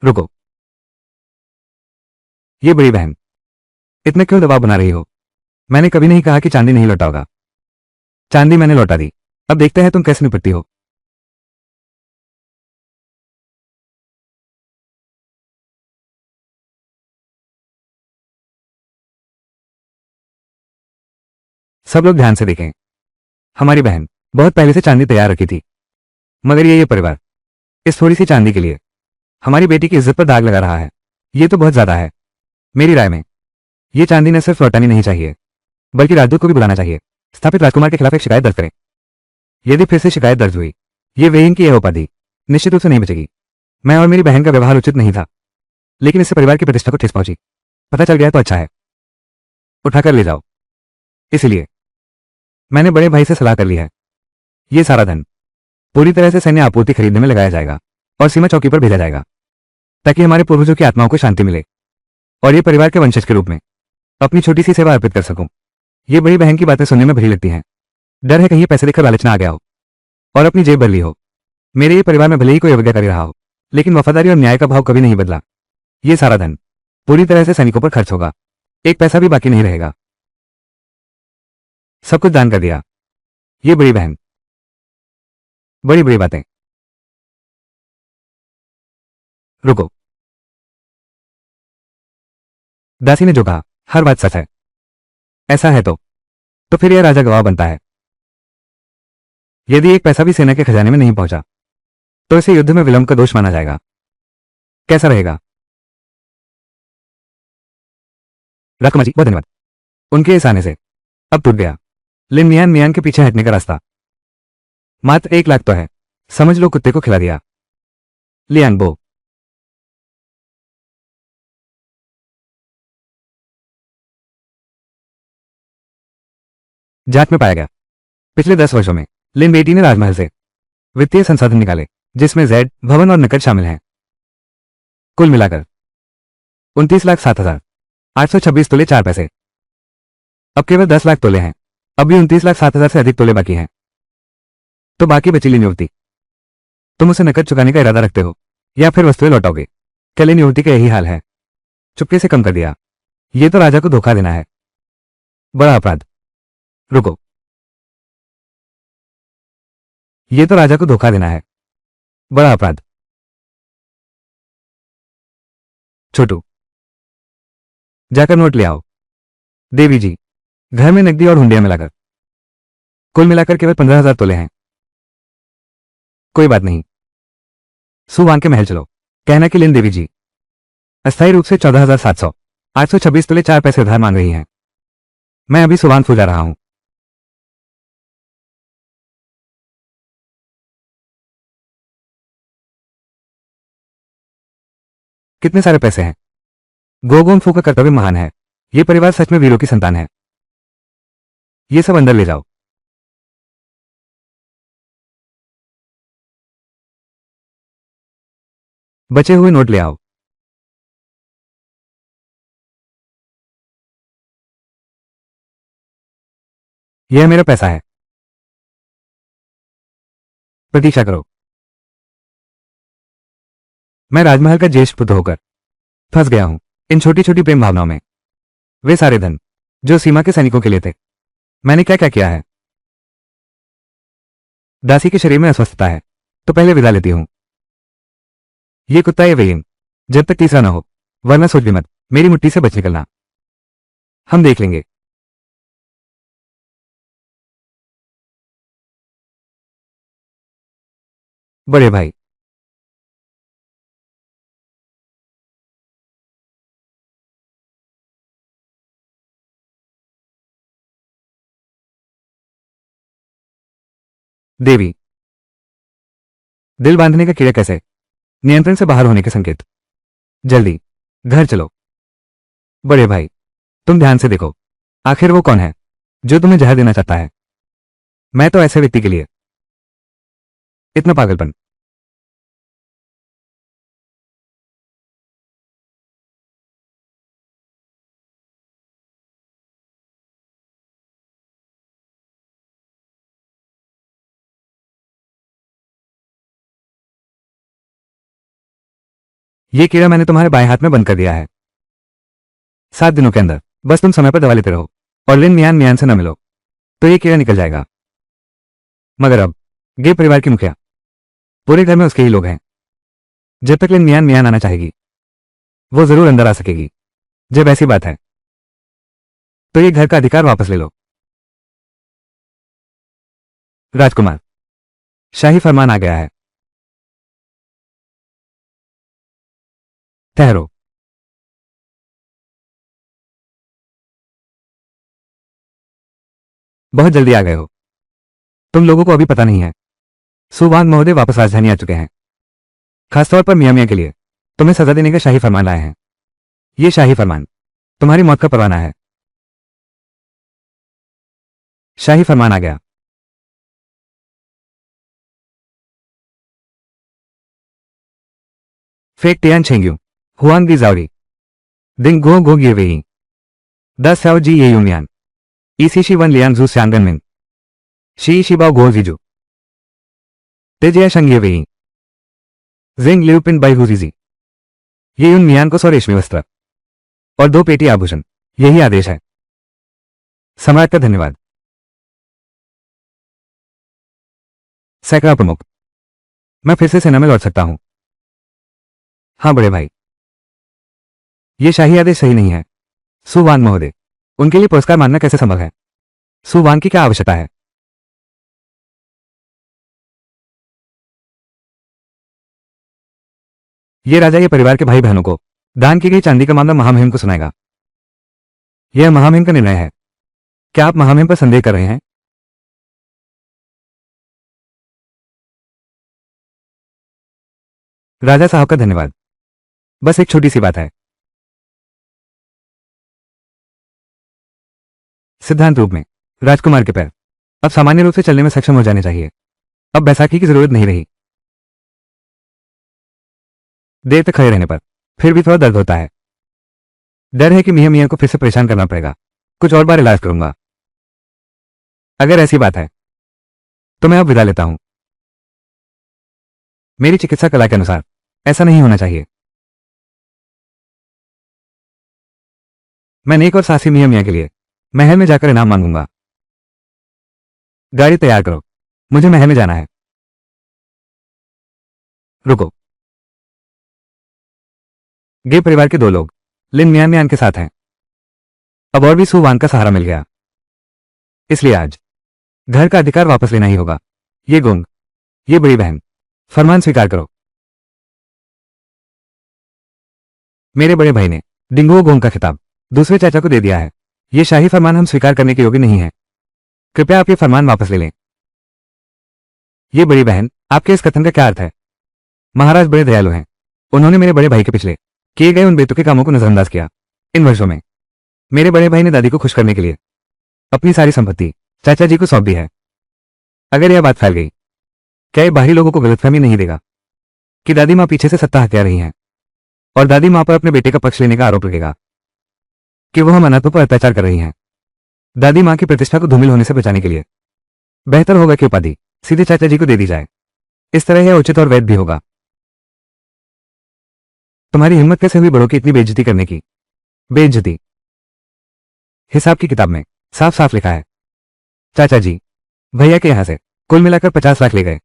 रुको। ये बड़ी बहन, इतने क्यों दबाव बना रही हो? मैंने कभी नहीं कहा कि चांदी नहीं लौटाओगा। चांदी मैंने लौटा दी। अब देखते हैं तुम कैसे निपटती हो। सब लोग ध्यान से देखें। हमारी बहन बहुत पहले से चांदी तैयार रखी थी, मगर ये परिवार इस थोड़ी सी चांदी के लिए हमारी बेटी की इज्जत पर दाग लगा रहा है। ये तो बहुत ज्यादा है। मेरी राय में ये चांदी न सिर्फ लौटानी नहीं चाहिए, बल्कि राजदूत को भी बुलाना चाहिए। स्थापित राजकुमार के खिलाफ एक शिकायत दर्ज करें। यदि फिर से शिकायत दर्ज हुई, ये वेयिंग की यह उपाधि निश्चित रूप से नहीं बचेगी। मैं और मेरी बहन का व्यवहार उचित नहीं था, लेकिन इससे परिवार की प्रतिष्ठा को ठेस पहुंची। पता चल गया तो अच्छा है। उठाकर ले जाओ। इसलिए मैंने बड़े भाई से सलाह कर ली है। ये सारा धन पूरी तरह से सैन्य आपूर्ति खरीदने में लगाया जाएगा और सीमा चौकी पर भेजा जाएगा, ताकि हमारे पूर्वजों की आत्माओं को शांति मिले और ये परिवार के वंशज के रूप में अपनी छोटी सी सेवा अर्पित कर सकूं। ये बड़ी बहन की बातें सुनने में भली लगती हैं। डर है कहीं ये पैसे देखकर लालच ना आ गया हो और अपनी जेब भर ली हो। मेरे ये परिवार में भले ही कोई अवज्ञाकारी रहा हो, लेकिन वफादारी और न्याय का भाव कभी नहीं बदला। ये सारा धन पूरी तरह से सैनिकों पर खर्च होगा। एक पैसा भी बाकी नहीं रहेगा। सब कुछ दान कर दिया। ये बड़ी बहन, बड़ी बड़ी बातें। रुको। दासी ने जो कहा हर बात सच है। ऐसा है तो फिर यह राजा गवाह बनता है। यदि एक पैसा भी सेना के खजाने में नहीं पहुंचा, तो इसे युद्ध में विलंब का दोष माना जाएगा। कैसा रहेगा? राजकुमार जी, बहुत धन्यवाद। उनके इस आने से अब टूट गया लिन मियान मियान के पीछे हटने का रास्ता। मात्र 1 लाख तो है, समझ लो कुत्ते को खिला दिया। लियांग बो। जांच में पाया गया पिछले 10 वर्षों में लिन बेटी ने राजमहल से वित्तीय संसाधन निकाले, जिसमें जेड भवन और नकद शामिल हैं। कुल मिलाकर 29,07,826 तोले 4 पैसे। अब केवल 10 लाख तोले हैं। अब भी 29,07,000 से अधिक तोले बाकी हैं। तो बाकी बची लिन युवती, तुम उसे नकद चुकाने का इरादा रखते हो या फिर वस्तुएं लौटाओगे? क्या लिन युवती का यही हाल है? चुपके से कम कर दिया। ये तो राजा को धोखा देना है। बड़ा अपराध। रुको। ये तो राजा को धोखा देना है। बड़ा अपराध। छोटू, जाकर नोट ले आओ। देवी जी, घर में नकदी और हुंडिया मिलाकर कुल मिलाकर केवल 15,000 तोले हैं। कोई बात नहीं, सुवांग के महल चलो। कहना कि लिन देवी जी अस्थायी रूप से 14,700 826 तोले 4 पैसे उधार मांग रही हैं। मैं अभी सुवान फू जा रहा हूं। कितने सारे पैसे हैं? गोगोन फू का कर्तव्य महान है। ये परिवार सच में वीरों की संतान है। ये सब अंदर ले जाओ। बचे हुए नोट ले आओ। यह मेरा पैसा है। प्रतीक्षा करो। मैं राजमहल का ज्येष्ठ पुत्र होकर फंस गया हूं इन छोटी छोटी प्रेम भावनाओं में। वे सारे धन जो सीमा के सैनिकों के लिए थे, मैंने क्या क्या किया है? दासी के शरीर में अस्वस्थता है, तो पहले विदा लेती हूं। ये कुत्ता ये वेयिंग जब तक तीसरा ना हो, वरना सोच भी मत मेरी मुट्ठी से बच निकलना। हम देख लेंगे। बड़े भाई, देवी, दिल बांधने का कीड़ा कैसे? नियंत्रण से बाहर होने के संकेत। जल्दी घर चलो। बड़े भाई, तुम ध्यान से देखो। आखिर वो कौन है जो तुम्हें जहर देना चाहता है? मैं तो ऐसे व्यक्ति के लिए इतना पागलपन। ये कीड़ा मैंने तुम्हारे बाएं हाथ में बंद कर दिया है। 7 दिनों के अंदर बस तुम समय पर दवा लेते रहो और लिन मियान मियान से न मिलो तो ये कीड़ा निकल जाएगा। मगर अब गे परिवार की मुखिया, पूरे घर में उसके ही लोग हैं। जब तक लिन मियान मियान आना चाहेगी वो जरूर अंदर आ सकेगी। जब ऐसी बात है तो ये घर का अधिकार वापस ले लो। राजकुमार, शाही फरमान आ गया है। ठहरो। बहुत जल्दी आ गए हो। तुम लोगों को अभी पता नहीं है, सुवांग महोदय वापस राजधानी आ चुके हैं। खासतौर पर मियां मियां के लिए तुम्हें सजा देने का शाही फरमान लाए हैं। ये शाही फरमान तुम्हारी मौत का परवाना है। शाही फरमान आ गया। फेक टियान छेंग्यू, हुआंग दी जाओरी, दिंग गो गो गिर वेई, 10 जी ये यूमियान, ईसी शी वन लियान जू स्यांगन मिन, शी शिबाओ गो जीजू, तेजिया शंग ये वेई, जिंग लिउ पिन बाई हुजीजी, ये यून मियान को 100 रेशमी वस्त्र और 2 पेटी आभूषण, यही आदेश है। सम्राट का धन्यवाद। सैकड़ा प्रमुख, मैं फिर से सेना में लौट सकता हूं। हाँ बड़े भाई, ये शाही आदेश सही नहीं है। सुवांग महोदय, उनके लिए पुरस्कार मानना कैसे संभव है? सुवांग की क्या आवश्यकता है? ये राजा ये परिवार के भाई बहनों को दान की गई चांदी का मामला महामहिम को सुनाएगा। यह महामहिम का निर्णय है। क्या आप महामहिम पर संदेह कर रहे हैं? राजा साहब का धन्यवाद। बस एक छोटी सी बात है। सिद्धांत रूप में राजकुमार के पैर अब सामान्य रूप से चलने में सक्षम हो जाने चाहिए। अब बैसाखी की जरूरत नहीं रही। देर तक खड़े रहने पर फिर भी थोड़ा दर्द होता है। डर है कि मियां मियां को फिर से परेशान करना पड़ेगा। कुछ और बार इलाज करूंगा। अगर ऐसी बात है तो मैं अब विदा लेता हूं। मेरी चिकित्सा कला के अनुसार ऐसा नहीं होना चाहिए। मैं नेक और साहसी मियां मियां के लिए महल में जाकर इनाम मांगूंगा। गाड़ी तैयार करो, मुझे महल में जाना है। रुको। गे परिवार के 2 लोग लिन मियान मियान के साथ हैं। अब और भी सुवांग का सहारा मिल गया, इसलिए आज घर का अधिकार वापस लेना ही होगा। ये गुंग, ये बड़ी बहन, फरमान स्वीकार करो। मेरे बड़े भाई ने डिंगो गोंग का खिताब दूसरे चाचा को दे दिया है। ये शाही फरमान हम स्वीकार करने के योग्य नहीं है। कृपया आप ये फरमान वापस ले लें। ये बड़ी बहन, आपके इस कथन का क्या अर्थ है? महाराज बड़े दयालु हैं। उन्होंने मेरे बड़े भाई के पिछले किए गए उन बेतुके कामों को नजरअंदाज किया। इन वर्षों में मेरे बड़े भाई ने दादी को खुश करने के लिए अपनी सारी संपत्ति चाचा जी को सौंप दी है। अगर यह बात फैल गई, क्या ये बाहरी लोगों को गलतफहमी नहीं देगा कि दादी माँ पीछे से सत्ता हत्या रही हैं और दादी माँ पर अपने बेटे का पक्ष लेने का आरोप लगेगा कि वह हम अनाथों पर अत्याचार कर रही हैं? दादी माँ की प्रतिष्ठा को धूमिल होने से बचाने के लिए बेहतर होगा कि उपाधि सीधे चाचा जी को दे दी जाए। इस तरह यह उचित और वैध भी होगा। तुम्हारी हिम्मत कैसे हुई बड़ों की इतनी बेइज्जती करने की? बेइज्जती हिसाब की किताब में साफ साफ लिखा है। चाचा जी भैया के यहां से कुल मिलाकर 50 लाख ले गए।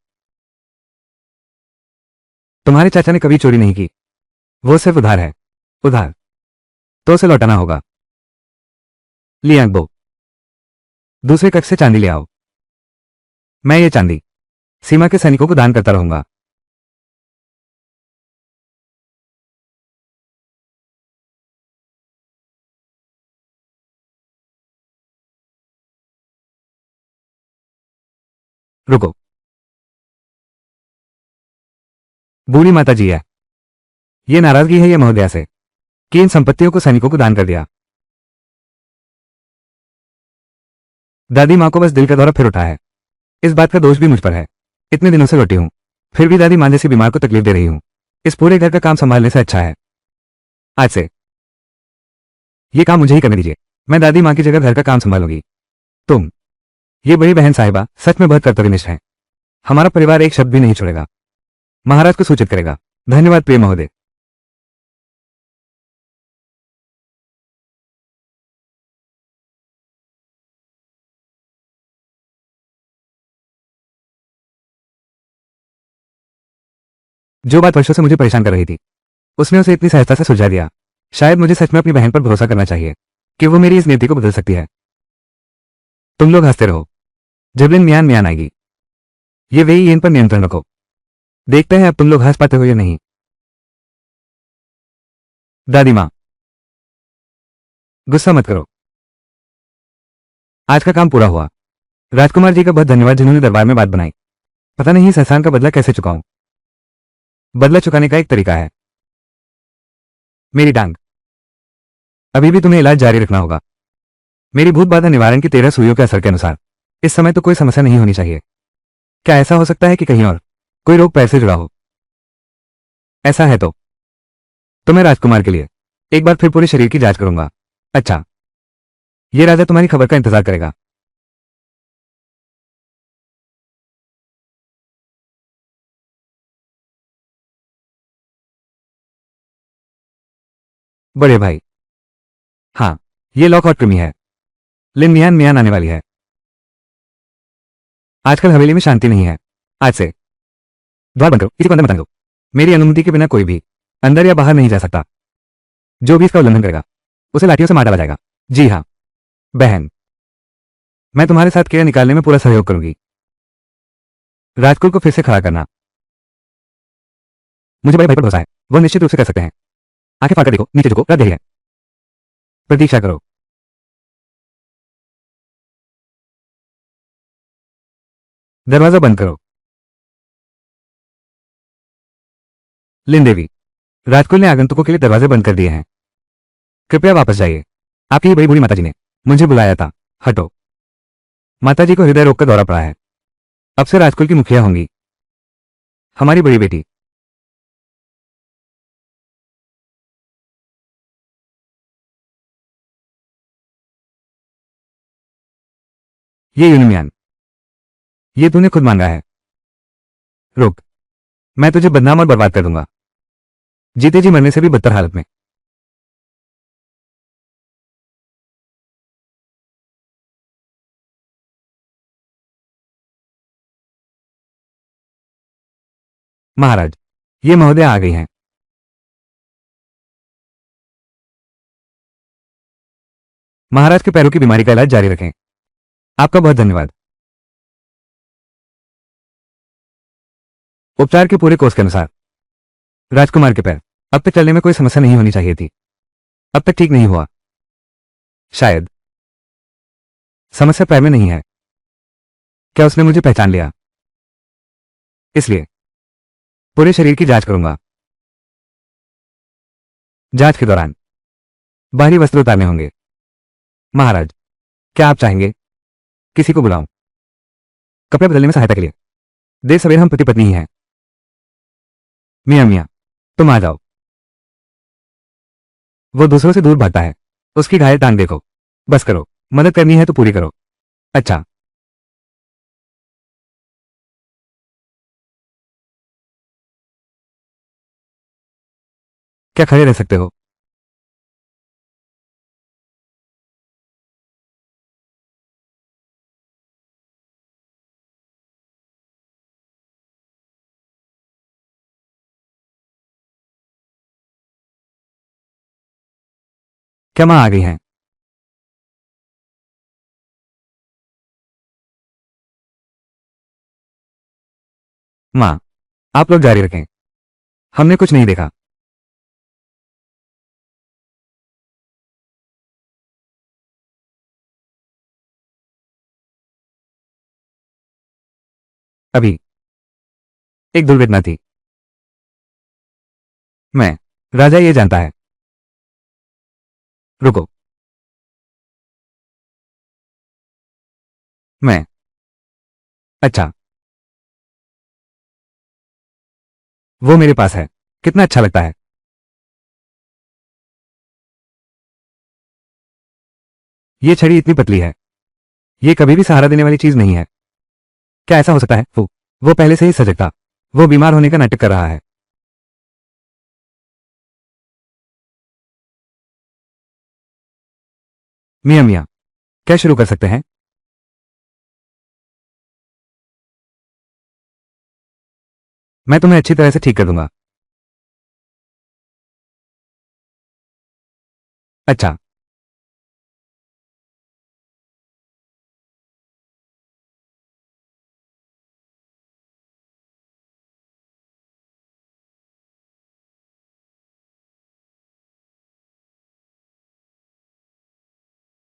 तुम्हारे चाचा ने कभी चोरी नहीं की, वो सिर्फ उधार है। उधार तो उसे लौटाना होगा। लियांगबो, दूसरे कक्ष से चांदी ले आओ। मैं ये चांदी सीमा के सैनिकों को दान करता रहूंगा। रुको। बूढ़ी माता जी है। ये नाराजगी है ये महोदया से कि इन संपत्तियों को सैनिकों को दान कर दिया। दादी माँ को बस दिल का दौरा फिर उठा है। इस बात का दोष भी मुझ पर है। इतने दिनों से लौटी हूं, फिर भी दादी माँ जैसी बीमार को तकलीफ दे रही हूं। इस पूरे घर का काम संभालने से अच्छा है आज से ये काम मुझे ही करने दीजिए। मैं दादी माँ की जगह घर का काम संभालूंगी। तुम, ये बड़ी बहन साहिबा, सच में बहुत कर्तव्यनिष्ठ हैं। हमारा परिवार एक शब्द भी नहीं छोड़ेगा। महाराज को सूचित करेगा। धन्यवाद प्रिय महोदय। जो बात वर्षों से मुझे परेशान कर रही थी उसने उसे इतनी सहजता से सुलझा दिया। शायद मुझे सच में अपनी बहन पर भरोसा करना चाहिए कि वो मेरी इस नीति को बदल सकती है। तुम लोग हंसते रहो। जब लिन मियान मियान आएगी, ये वेई येन पर नियंत्रण रखो। देखते हैं अब तुम लोग हंस पाते हो या नहीं। दादी माँ, गुस्सा मत करो। आज का काम पूरा हुआ। राजकुमार जी का बहुत धन्यवाद जिन्होंने दरबार में बात बनाई। पता नहीं इस एहसान का बदला कैसे चुकाऊं। बदला चुकाने का एक तरीका है। मेरी टांग। अभी भी तुम्हें इलाज जारी रखना होगा। मेरी भूत बाधा निवारण की 13 सुइयों के असर के अनुसार इस समय तो कोई समस्या नहीं होनी चाहिए। क्या ऐसा हो सकता है कि कहीं और कोई रोग पैर से जुड़ा हो? ऐसा है तो मैं राजकुमार के लिए एक बार फिर पूरे शरीर की जांच करूंगा। अच्छा, ये राजा तुम्हारी खबर का इंतजार करेगा। बड़े भाई, हाँ, ये लॉकआउट कृमि है। लिन मियान मियान आने वाली है। आजकल हवेली में शांति नहीं है। आज से द्वार बंद करो, किसी को अंदर मत आने दो। मेरी अनुमति के बिना कोई भी अंदर या बाहर नहीं जा सकता। जो भी इसका उल्लंघन करेगा उसे लाठियों से मार डाला जाएगा। जी हाँ बहन, मैं तुम्हारे साथ कीड़ा निकालने में पूरा सहयोग करूंगी। राजकुल को फिर से खड़ा करना। मुझे बड़े भाई पर भरोसा है, वो निश्चित रूप से कर सकते हैं। आंखें फाड़ कर देखो, नीचे झुको, रात गहरी है। प्रतीक्षा करो। दरवाजा बंद करो। लिन देवी, राजकुल ने आगंतुकों के लिए दरवाजे बंद कर दिए हैं। कृपया वापस जाइए। आपकी ये बड़ी बूढ़ी माताजी ने मुझे बुलाया था। हटो। माताजी को हृदय रोग का दौरा पड़ा है। अब से राजकुल की मुखिया होंगी हमारी बड़ी बेटी। ये यूनिमियान, ये तूने खुद मांगा है। रुक, मैं तुझे बदनाम और बर्बाद कर दूंगा, जीते जी मरने से भी बदतर हालत में। महाराज, ये महोदय आ गई हैं। महाराज के पैरों की बीमारी का इलाज जारी रखें। आपका बहुत धन्यवाद। उपचार के पूरे कोर्स के अनुसार राजकुमार के पैर अब तक चलने में कोई समस्या नहीं होनी चाहिए थी। अब तक ठीक नहीं हुआ। शायद समस्या पैर में नहीं है। क्या उसने मुझे पहचान लिया? इसलिए पूरे शरीर की जांच करूंगा। जांच के दौरान बाहरी वस्त्र उतारने होंगे। महाराज, क्या आप चाहेंगे किसी को बुलाऊं कपड़े बदलने में सहायता के लिए? देर सवेर हम पति पत्नी ही हैं। मियां मियां, तुम आ जाओ। वो दूसरों से दूर भागता है। उसकी घायल टांग देखो। बस करो, मदद करनी है तो पूरी करो। अच्छा, क्या खड़े रह सकते हो? क्या मां आ गई हैं? मां, आप लोग जारी रखें। हमने कुछ नहीं देखा। अभी एक दुर्घटना थी। मैं राजा ये जानता है। रुको, मैं अच्छा, वो मेरे पास है। कितना अच्छा लगता है। ये छड़ी इतनी पतली है, ये कभी भी सहारा देने वाली चीज नहीं है। क्या ऐसा हो सकता है? वो पहले से ही सजग था। वो बीमार होने का नाटक कर रहा है। मियां मियां, क्या शुरू कर सकते हैं? मैं तुम्हें अच्छी तरह से ठीक कर दूंगा। अच्छा।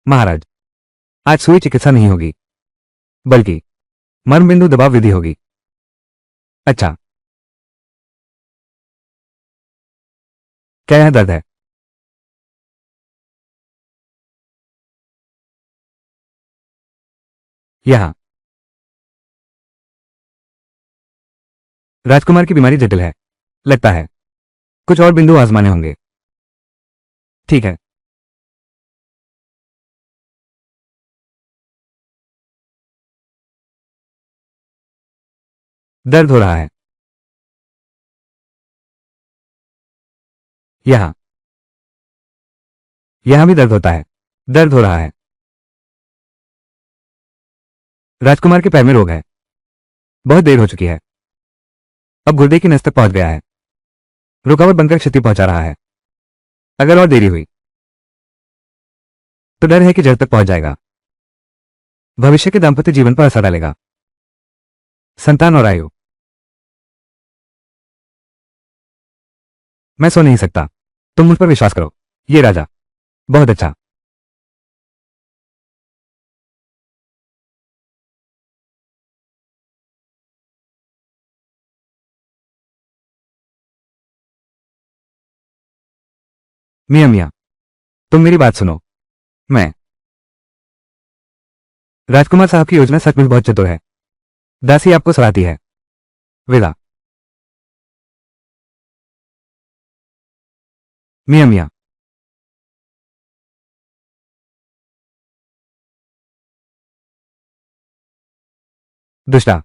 महाराज, आज सुई चिकित्सा नहीं होगी, बल्कि मर्म बिंदु दबाव विधि होगी। अच्छा। क्या यह दर्द है? यहाँ। राजकुमार की बीमारी जटिल है, लगता है। कुछ और बिंदु आजमाने होंगे। ठीक है। दर्द हो रहा है। यहाँ। यहाँ भी दर्द होता है। दर्द हो रहा है। राजकुमार के पैर में रोग है। बहुत देर हो चुकी है। अब गुर्दे की नस तक पहुंच गया है। रुकावट बनकर क्षति पहुंचा रहा है। अगर और देरी हुई तो डर है कि जड़ तक पहुंच जाएगा। भविष्य के दाम्पत्य जीवन पर असर डालेगा। संतान और आयु। मैं सो नहीं सकता। तुम मुझ पर विश्वास करो। ये राजा। बहुत अच्छा। मियां मियां, तुम मेरी बात सुनो। मैं राजकुमार साहब की योजना सचमुच बहुत चतुर है। दासी आपको सलाहती है। विदा। मियां मियां। दुष्टा।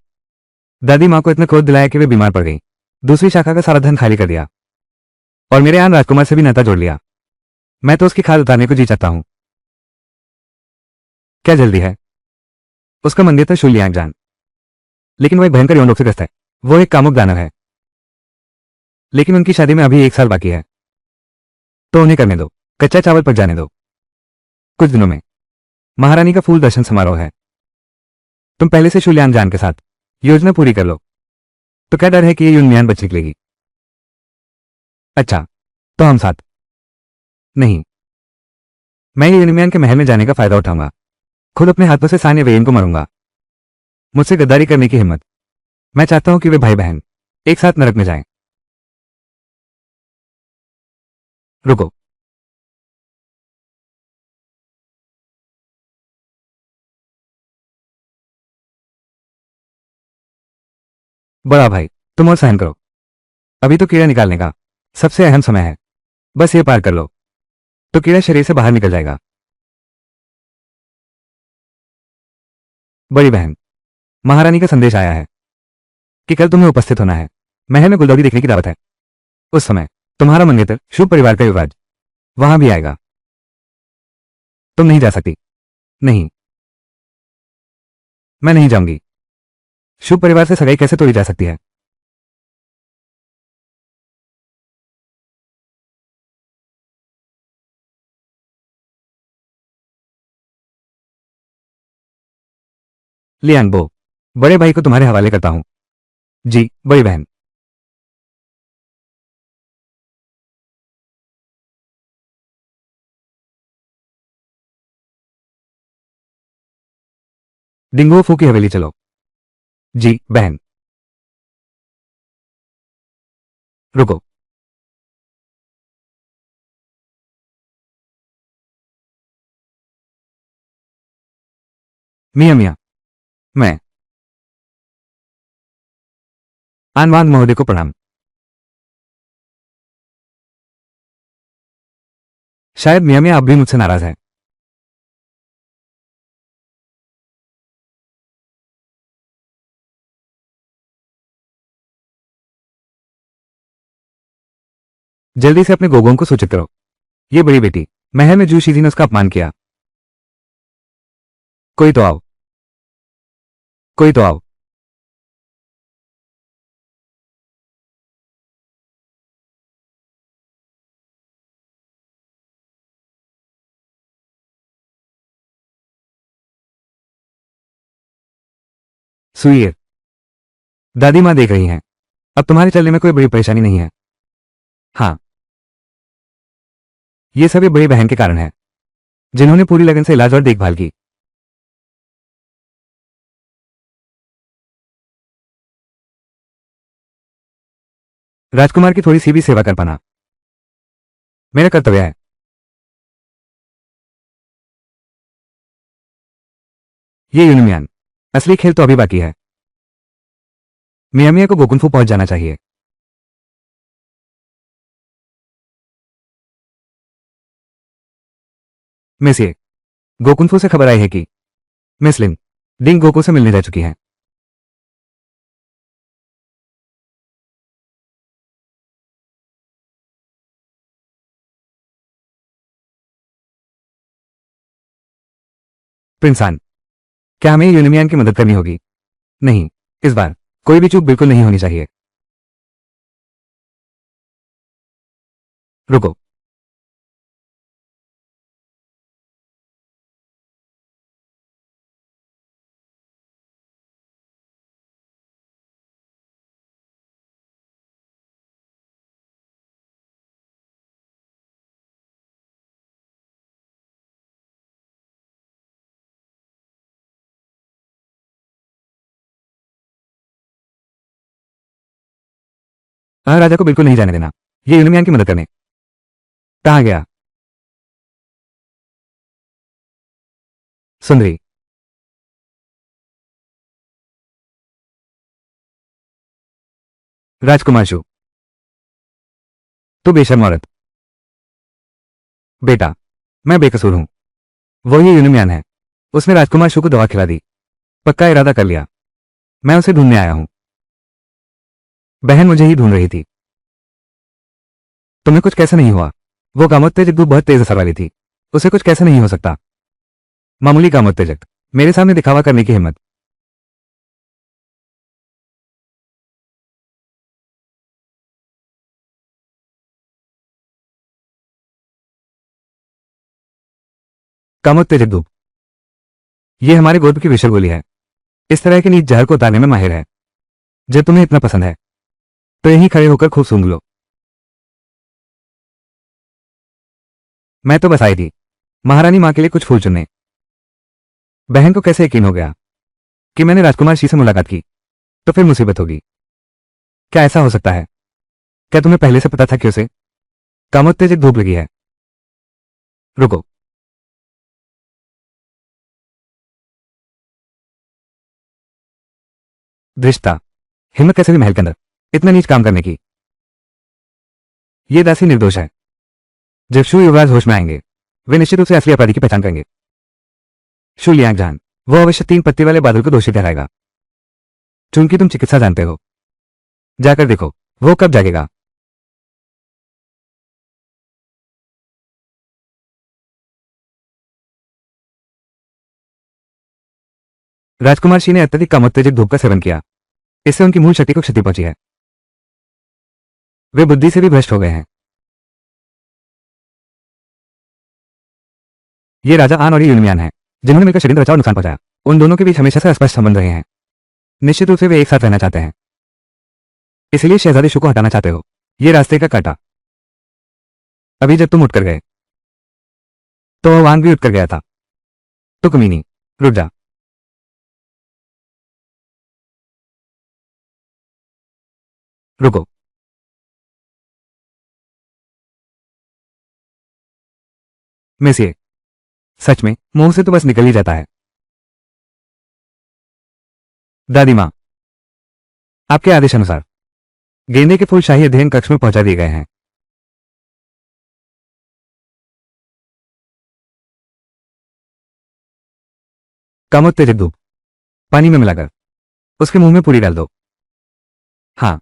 दादी माँ को इतना क्रोध दिलाया कि वे बीमार पड़ गई। दूसरी शाखा का सारा धन खाली कर दिया और मेरे यहाँ राजकुमार से भी नाता जोड़ लिया। मैं तो उसकी खाद उतारने को जी चाहता हूँ। क्या जल्दी है? उसका मंदिर था शुलियांग जान, लेकिन वह एक भयंकर यौन रोग से ग्रस्त है। वो एक कामुक दानव है, लेकिन उनकी शादी में अभी 1 साल बाकी है। तो उन्हें करने दो। कच्चा चावल पक जाने दो। कुछ दिनों में महारानी का फूल दर्शन समारोह है। तुम पहले से शुलियांग जान के साथ योजना पूरी कर लो। तो क्या डर है कि ये यूनमियान बच निकलेगी? अच्छा, तो हम साथ। नहीं, मैं ये यूनमियान के महल में जाने का फायदा उठाऊंगा। खुद अपने हाथों से सान्य वेयन को मारूंगा। मुझसे गद्दारी करने की हिम्मत। मैं चाहता हूं कि वे भाई बहन एक साथ नरक में जाएं। रुको। बड़ा भाई, तुम और सहन करो। अभी तो कीड़ा निकालने का सबसे अहम समय है। बस ये पार कर लो तो कीड़ा शरीर से बाहर निकल जाएगा। बड़ी बहन, महारानी का संदेश आया है कि कल तुम्हें उपस्थित होना है। महल में गुलदौरी देखने की दावत है। उस समय तुम्हारा मंगेतर शुभ परिवार का युवराज वहां भी आएगा। तुम नहीं जा सकती। नहीं, मैं नहीं जाऊंगी। शुभ परिवार से सगाई कैसे तोड़ी जा सकती है? लियांगबो, बड़े भाई को तुम्हारे हवाले करता हूं। जी बड़ी बहन। डिंगो फू की हवेली चलो। जी बहन। रुको। मियां मियां, मैं आनवान महोदय को प्रणाम। शायद मियां मियां अब भी मुझसे नाराज है। जल्दी से अपने गोगों को सूचित करो। ये बड़ी बेटी महल में जू शीजी ने उसका अपमान किया। कोई तो आओ। कोई तो आओ। सुइए, दादी माँ देख रही हैं। अब तुम्हारे चलने में कोई बड़ी परेशानी नहीं है। हाँ, ये सब ये बड़ी बहन के कारण है, जिन्होंने पूरी लगन से इलाज और देखभाल की। राजकुमार की थोड़ी सी भी सेवा कर पाना मेरा कर्तव्य है। ये यूनिमियान, असली खेल तो अभी बाकी है। मिया मिया को गोकुनफू पहुंच जाना चाहिए। मेसिए, गोकुनफू से खबर आई है कि मिस लिन डिंग गोकू से मिलने जा चुकी हैं। प्रिंसान, क्या हमें यूनिमियान की मदद करनी होगी? नहीं, इस बार कोई भी चूक बिल्कुल नहीं होनी चाहिए। रुको, राजा को बिल्कुल नहीं जाने देना। ये यूनिमियान की मदद करने कहाँ गया? सुंदरी, राजकुमार शू, तू बेशर्म औरत। बेटा, मैं बेकसूर हूं। वो ही यूनिमियान है। उसने राजकुमार शू को दवा खिला दी। पक्का इरादा कर लिया। मैं उसे ढूंढने आया हूं। बहन मुझे ही ढूंढ रही थी। तुम्हें कुछ कैसे नहीं हुआ? वो कामोत्तेजक धूप बहुत तेज असर वाली थी। उसे कुछ कैसे नहीं हो सकता? मामूली कामोत्तेजक, मेरे सामने दिखावा करने की हिम्मत। कामोत्तेजक धूप, ये हमारे गोत्र की विषय गोली है। इस तरह के नीच जहर को उतारने में माहिर है। जब तुम्हें इतना पसंद है तो यहीं खड़े होकर खूब सूंघ लो। मैं तो बस आई थी महारानी माँ के लिए कुछ फूल चुनने। बहन को कैसे यकीन हो गया कि मैंने राजकुमार शी से मुलाकात की? तो फिर मुसीबत होगी। क्या ऐसा हो सकता है? क्या तुम्हें पहले से पता था कि उसे कामोत्तेजक धूप लगी है? रुको, धृष्टता, हिम्मत कैसे भी महल के अंदर इतना नीच काम करने की? ये दासी निर्दोष है। जब शू युवराज होश में आएंगे, वे निश्चित रूप से असली अपराधी की पहचान करेंगे। शू लियांग जान, वो अवश्य 3 पत्ती वाले बादल को दोषी ठहराएगा। चूंकि तुम चिकित्सा जानते हो, जाकर देखो वो कब जागेगा। राजकुमार शी ने अत्यधिक कामोत्तेजक धूप का सेवन किया। इससे उनकी मूल शक्ति को क्षति पहुंची है। वे बुद्धि से भी भ्रष्ट हो गए हैं। ये राजा आन और ये यूनिमियान है, जिन्होंने मिलकर षड्यंत्र रचा और नुकसान पहुंचाया। उन दोनों के बीच हमेशा से अस्पष्ट संबंध रहे हैं। निश्चित रूप से वे एक साथ रहना चाहते हैं। इसलिए शहजादे शू को हटाना चाहते हो। ये रास्ते का काटा। अभी जब तुम उठकर गए तो वह वांग भी उठकर गया था। तो कमीनी, रुक जा। रुको, मेसिए, सच में मुंह से तो बस निकल ही जाता है। दादी माँ, आपके आदेश अनुसार गेंदे के फूल शाही अध्ययन कक्ष में पहुंचा दिए गए हैं। कामोत्तेजक धूप पानी में मिलाकर उसके मुंह में पूरी डाल दो। हाँ,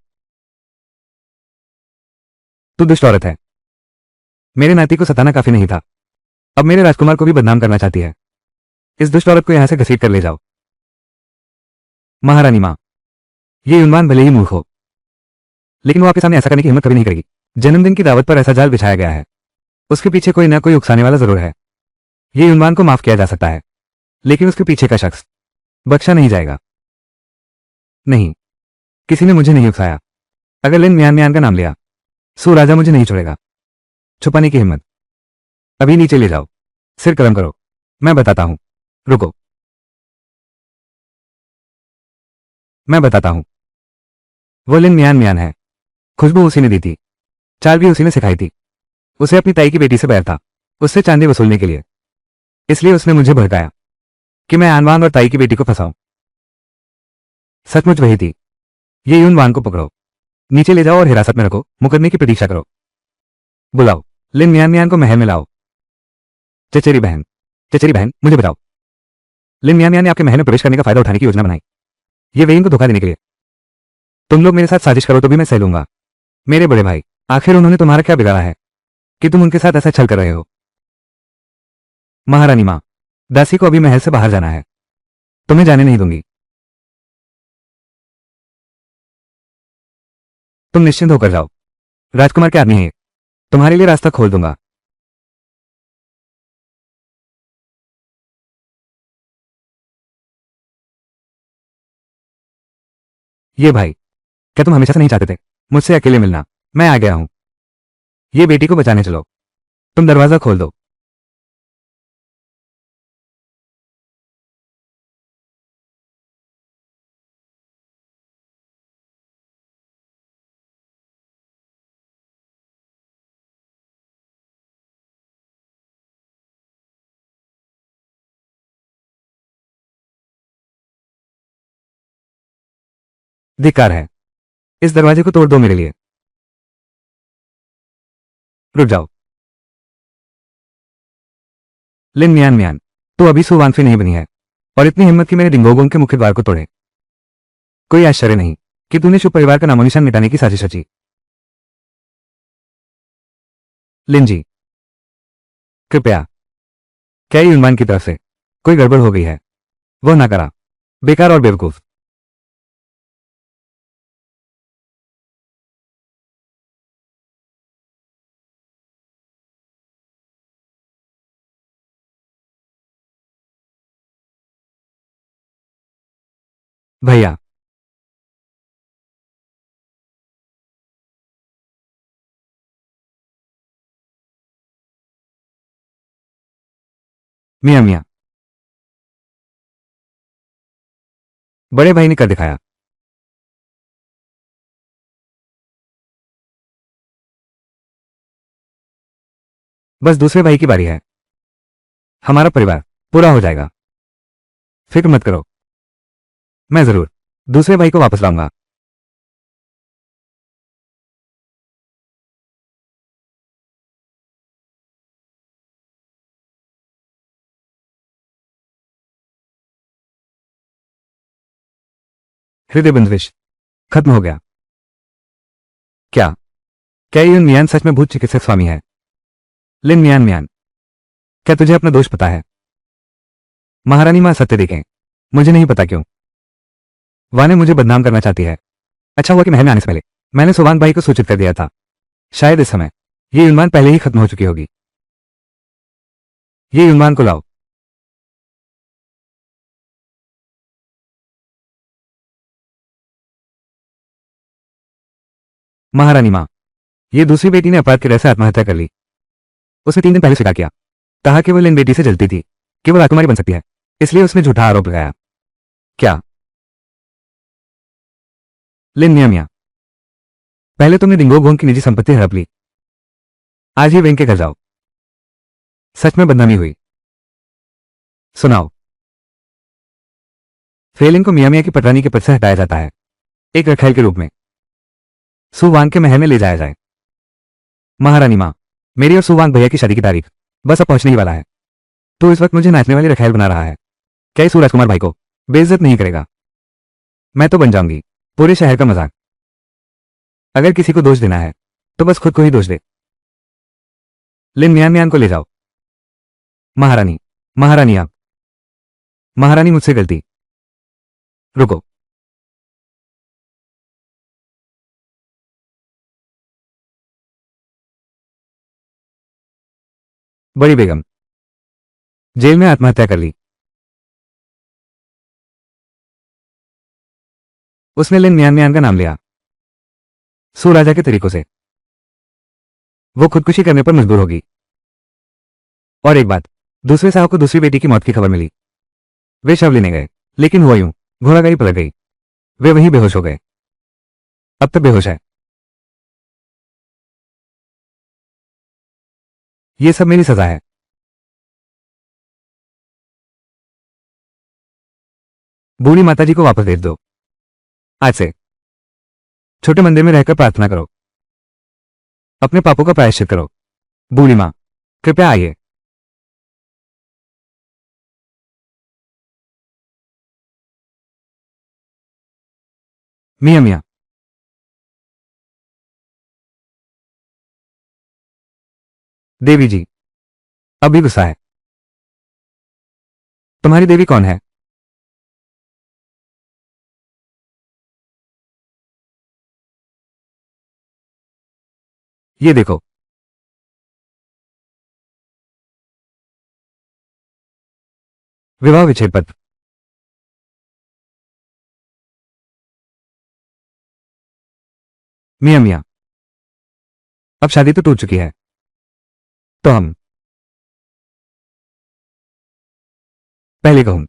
तू दुष्ट औरत है। मेरे नाती को सताना काफी नहीं था, अब मेरे राजकुमार को भी बदनाम करना चाहती है। इस दुष्ट औरत को यहां से घसीट कर ले जाओ। महारानी माँ, ये युनवान भले ही मूर्ख हो, लेकिन वो आपके सामने ऐसा करने की हिम्मत कभी नहीं करेगी। जन्मदिन की दावत पर ऐसा जाल बिछाया गया है। उसके पीछे कोई ना कोई उकसाने वाला जरूर है। ये युनवान को माफ किया जा सकता है, लेकिन उसके पीछे का शख्स बख्शा नहीं जाएगा। नहीं, किसी ने मुझे नहीं उकसाया। अगर लिन मियान मियान का नाम लिया, सू राजा मुझे नहीं छोड़ेगा। छुपाने की हिम्मत। अभी नीचे ले जाओ, सिर गर्म करो, मैं बताता हूं। रुको, मैं बताता हूं। वो लिन मियान मियान है। खुशबू उसी ने दी थी, चाल भी उसी ने सिखाई थी। उसे अपनी ताई की बेटी से बैर था, उससे चांदी वसूलने के लिए। इसलिए उसने मुझे भड़काया कि मैं आनवान और ताई की बेटी को फंसाऊं। सचमुच वही थी। ये यून वान को पकड़ो, नीचे ले जाओ और हिरासत में रखो, मुकदमे की प्रतीक्षा करो। बुलाओ, लिन मियान मियान को महल में लाओ। चचेरी बहन, चचेरी बहन, मुझे बताओ। लिन मियान मियान ने आपके महल में प्रवेश करने का फायदा उठाने की योजना बनाई, ये वेइन को धोखा देने के लिए। तुम लोग मेरे साथ साजिश करो तो भी मैं सह लूंगा। मेरे बड़े भाई, आखिर उन्होंने तुम्हारा क्या बिगाड़ा है कि तुम उनके साथ ऐसा छल कर रहे हो? महारानी मां, दासी को अभी महल से बाहर जाना है, तुम्हें जाने नहीं दूंगी। तुम निश्चिंत होकर जाओ, राजकुमार के आदमी हैं ये, तुम्हारे लिए रास्ता खोल दूंगा। ये भाई, क्या तुम हमेशा से नहीं चाहते थे मुझसे अकेले मिलना? मैं आ गया हूं, ये बेटी को बचाने चलो। तुम दरवाजा खोल दो। धिक्कार है, इस दरवाजे को तोड़ दो मेरे लिए। रुक जाओ, लिन मियान मियान, तो अभी सुवानफी नहीं बनी है और इतनी हिम्मत की मेरे डिंगोगोंग के मुख्य द्वार को तोड़े। कोई आश्चर्य नहीं कि तूने शुभ परिवार का नामोनिशान मिटाने की साजिश रची। लिन जी, कृपया। क्या ये युनवान की तरफ से कोई गड़बड़ हो गई है? वह ना करा, बेकार और बेवकूफ। भैया, मियां मियां, बड़े भाई ने कर दिखाया। बस दूसरे भाई की बारी है, हमारा परिवार पूरा हो जाएगा। फिक्र मत करो, मैं जरूर दूसरे भाई को वापस लाऊंगा। हृदय बंधविश खत्म हो गया। क्या क्या यून मियान सच में भूत चिकित्सक स्वामी है? लिन मियान मियान, क्या तुझे अपना दोष पता है? महारानी मां सत्य देखें, मुझे नहीं पता क्यों वाने मुझे बदनाम करना चाहती है। अच्छा हुआ कि महल में आने से पहले मैंने सोवांग भाई को सूचित कर दिया था। शायद इस समय ये युनवान पहले ही खत्म हो चुकी होगी। ये युनवान को लाओ। महारानी मां, ये दूसरी बेटी ने अपराध की वजह से आत्महत्या कर ली। उसने 3 दिन पहले स्वीकार किया, कहा कि वो लिन बेटी से जलती थी कि वो राजकुमारी बन सकती है, इसलिए उसने झूठा आरोप लगाया। क्या? लिन मियां मियां, पहले तुमने डिंगो गोंग की निजी संपत्ति हड़प ली, आज ही वेंग के घर जाओ। सच में बदनामी हुई। सुनाओ। फेलिंग को मियां मियां की पटरानी के पद से हटाया जाता है, एक रखेल के रूप में सुवांग के महल में ले जाया जाए। महारानी मां, मेरी और सुवांग भैया की शादी की तारीख बस अब पहुंचने ही वाला है, तो इस वक्त मुझे नाचने वाली रखेल बना रहा है। क्या इस राजकुमार भाई को बेइज्जत नहीं करेगा? मैं तो बन जाऊंगी पूरे शहर का मजाक। अगर किसी को दोष देना है तो बस खुद को ही दोष दे। लिन मियान मियान को ले जाओ। महारानी, महारानी आप, महारानी मुझसे गलती। रुको, बड़ी बेगम जेल में आत्महत्या कर ली। उसने लिन मियान मियान का नाम लिया। सू राजा के तरीकों से वो खुदकुशी करने पर मजबूर होगी। और एक बात, दूसरे साहब को दूसरी बेटी की मौत की खबर मिली। वे शव लेने गए, लेकिन हुआ यूं, घोड़ागाड़ी पलट गई। वे वहीं बेहोश हो गए। अब तक बेहोश है। ये सब मेरी सजा है। बूढ़ी माताजी को वापस भेज दो। आज से छोटे मंदिर में रहकर प्रार्थना करो, अपने पापों का प्रायश्चित करो। बूढ़ी माँ, कृपया आइए। मियाँ मियाँ। देवी जी, अब भी गुस्सा है। तुम्हारी देवी कौन है? ये देखो। विवाह विच्छेद पत्र। मियाँ मियाँ, अब शादी तो टूट चुकी है, तो हम पहले कहूं।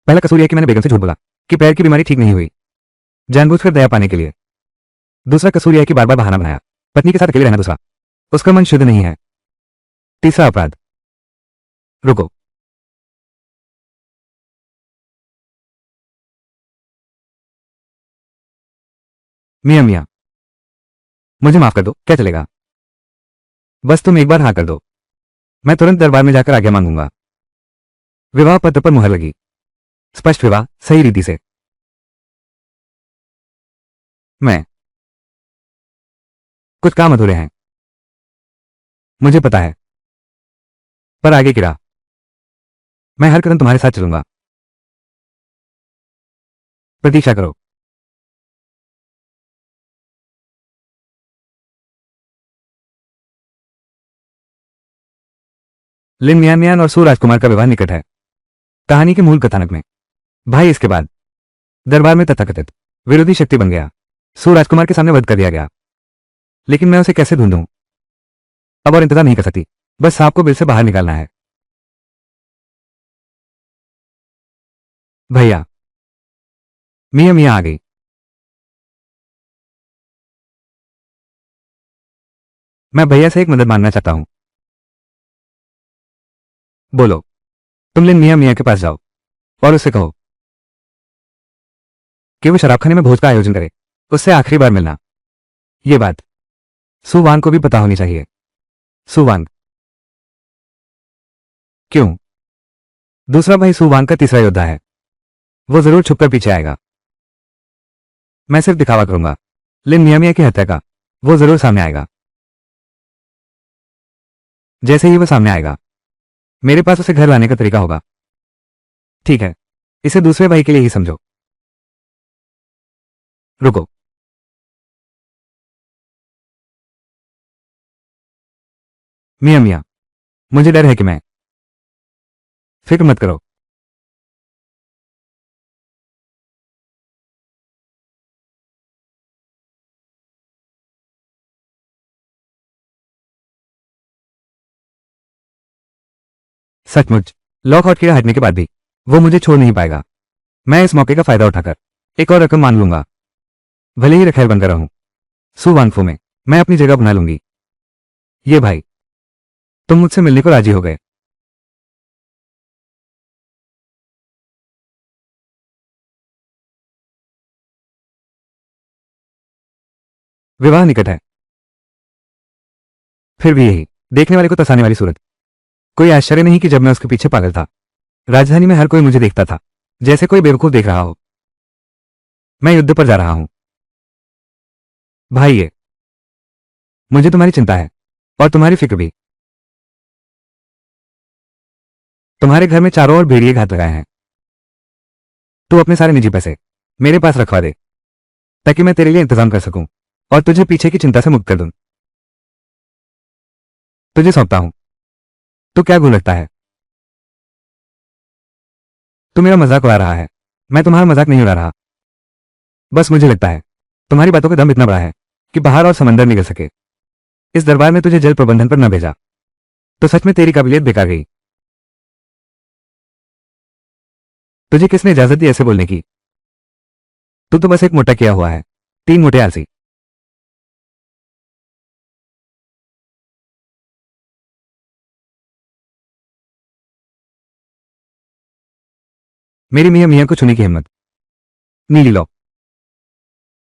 पहला कसूर यह कि मैंने बेगम से झूठ बोला कि पैर की बीमारी ठीक नहीं हुई, जानबूझकर दया पाने के लिए। दूसरा कसूर यह कि बार बार बहाना बनाया, पत्नी के साथ अकेले रहना। दूसरा, उसका मन शुद्ध नहीं है। तीसरा अपराध। रुको। मियाँ मियाँ, मुझे माफ कर दो, क्या चलेगा? बस तुम एक बार हाँ कर दो, मैं तुरंत दरबार में जाकर आज्ञा मांगूंगा। विवाह पत्र पर मुहर लगी। स्पष्ट विवाह, सही रीति से। मैं कुछ काम अधूरे हैं, मुझे पता है, पर आगे की राह मैं हर कदम तुम्हारे साथ चलूंगा। प्रतीक्षा करो। लिन मियान मियान और सू राजकुमार का विवाह निकट है। कहानी के मूल कथानक में भाई इसके बाद दरबार में तथाकथित विरोधी शक्ति बन गया। सू राजकुमार के सामने वध कर दिया गया। लेकिन मैं उसे कैसे ढूंढूं? अब और इंतजार नहीं कर सकती, बस सांप को बिल से बाहर निकालना है। भैया। मियाँ मियाँ आ गई। मैं भैया से एक मदद मांगना चाहता हूं। बोलो। तुम लिन मियाँ मियाँ के पास जाओ और उससे कहो कि वो शराबखाने में भोज का आयोजन करे, उससे आखिरी बार मिलना। ये बात सुवांग को भी पता होनी चाहिए। सुवांग। क्यों? दूसरा भाई सुवांग का तीसरा योद्धा है, वो जरूर छुपकर पीछे आएगा। मैं सिर्फ दिखावा करूंगा। लिन मियाँ मियाँ की हत्या का वो जरूर सामने आएगा। जैसे ही वो सामने आएगा, मेरे पास उसे घर लाने का तरीका होगा। ठीक है, इसे दूसरे भाई के लिए ही समझो। रुको। मियाँ मियाँ, मुझे डर है कि मैं फिक्र मत करो। सचमुच लॉक और कीड़ा हटने के बाद भी वो मुझे छोड़ नहीं पाएगा। मैं इस मौके का फायदा उठाकर एक और रकम मान लूंगा, भले ही रखैर बनकर रहूं। सुवांगफू में मैं अपनी जगह बना लूंगी। ये भाई, तुम मुझसे मिलने को राजी हो गए। विवाह निकट है, फिर भी यही देखने वाले को तसाने वाली सूरत। कोई आश्चर्य नहीं कि जब मैं उसके पीछे पागल था। राजधानी में हर कोई मुझे देखता था, जैसे कोई बेवकूफ देख रहा हो। मैं युद्ध पर जा रहा हूं। भाई, ये मुझे तुम्हारी चिंता है और तुम्हारी फिक्र भी। तुम्हारे घर में चारों ओर भेड़िए घात लगाए हैं। तू अपने सारे निजी पैसे मेरे पास रखवा दे, ताकि मैं तेरे लिए इंतजाम कर सकूं और तुझे पीछे की चिंता से मुक्त कर दूं। तुझे सौंपता हूं। तो क्या गुण लगता है? तू मेरा मजाक उड़ा रहा है। मैं तुम्हारा मजाक नहीं उड़ा रहा। बस मुझे लगता है तुम्हारी बातों का दम इतना बड़ा है कि पहाड़ और समंदर निकल सके। इस दरबार ने तुझे जल प्रबंधन पर न भेजा तो सच में तेरी काबिलियत बेकार गई। तुझे किसने इजाजत दी ऐसे बोलने की? तू तो बस एक मोटा किया हुआ है। 3 मोटे आलसी। मेरी मियाँ मियाँ को छूने की हिम्मत। नीली लो।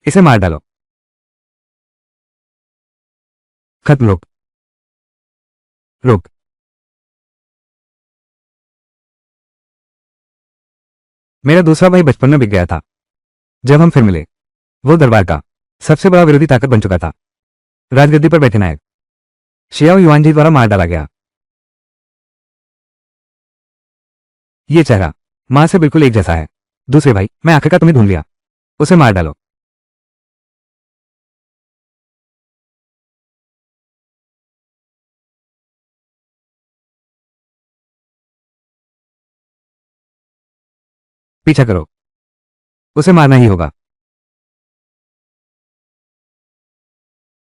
इसे मार डालो। खत्म। रुक। रुक। मेरा दूसरा भाई बचपन में बिक गया था। जब हम फिर मिले वो दरबार का सबसे बड़ा विरोधी ताकत बन चुका था। राजगद्दी पर बैठे नायक शियाओ युआन जी द्वारा मार डाला गया। ये चेहरा मां से बिल्कुल एक जैसा है। दूसरे भाई, मैं आखिरकार तुम्हें ढूंढ लिया। उसे मार डालो। पीछा करो। उसे मारना ही होगा।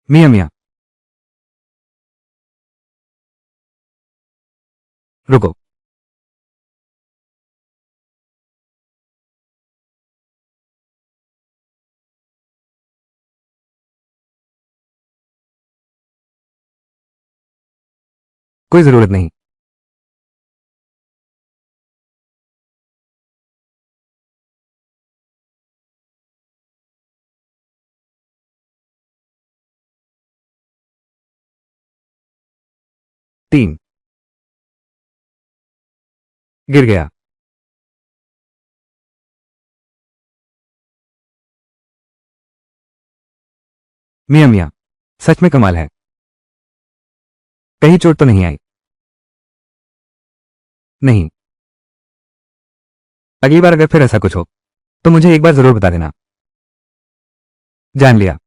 मियाँ मियाँ। रुको। कोई जरूरत नहीं। तीन। गिर गया। मियाँ मियाँ, सच में कमाल है। कहीं चोट तो नहीं आई? नहीं। अगली बार अगर फिर ऐसा कुछ हो तो मुझे एक बार जरूर बता देना। जान लिया।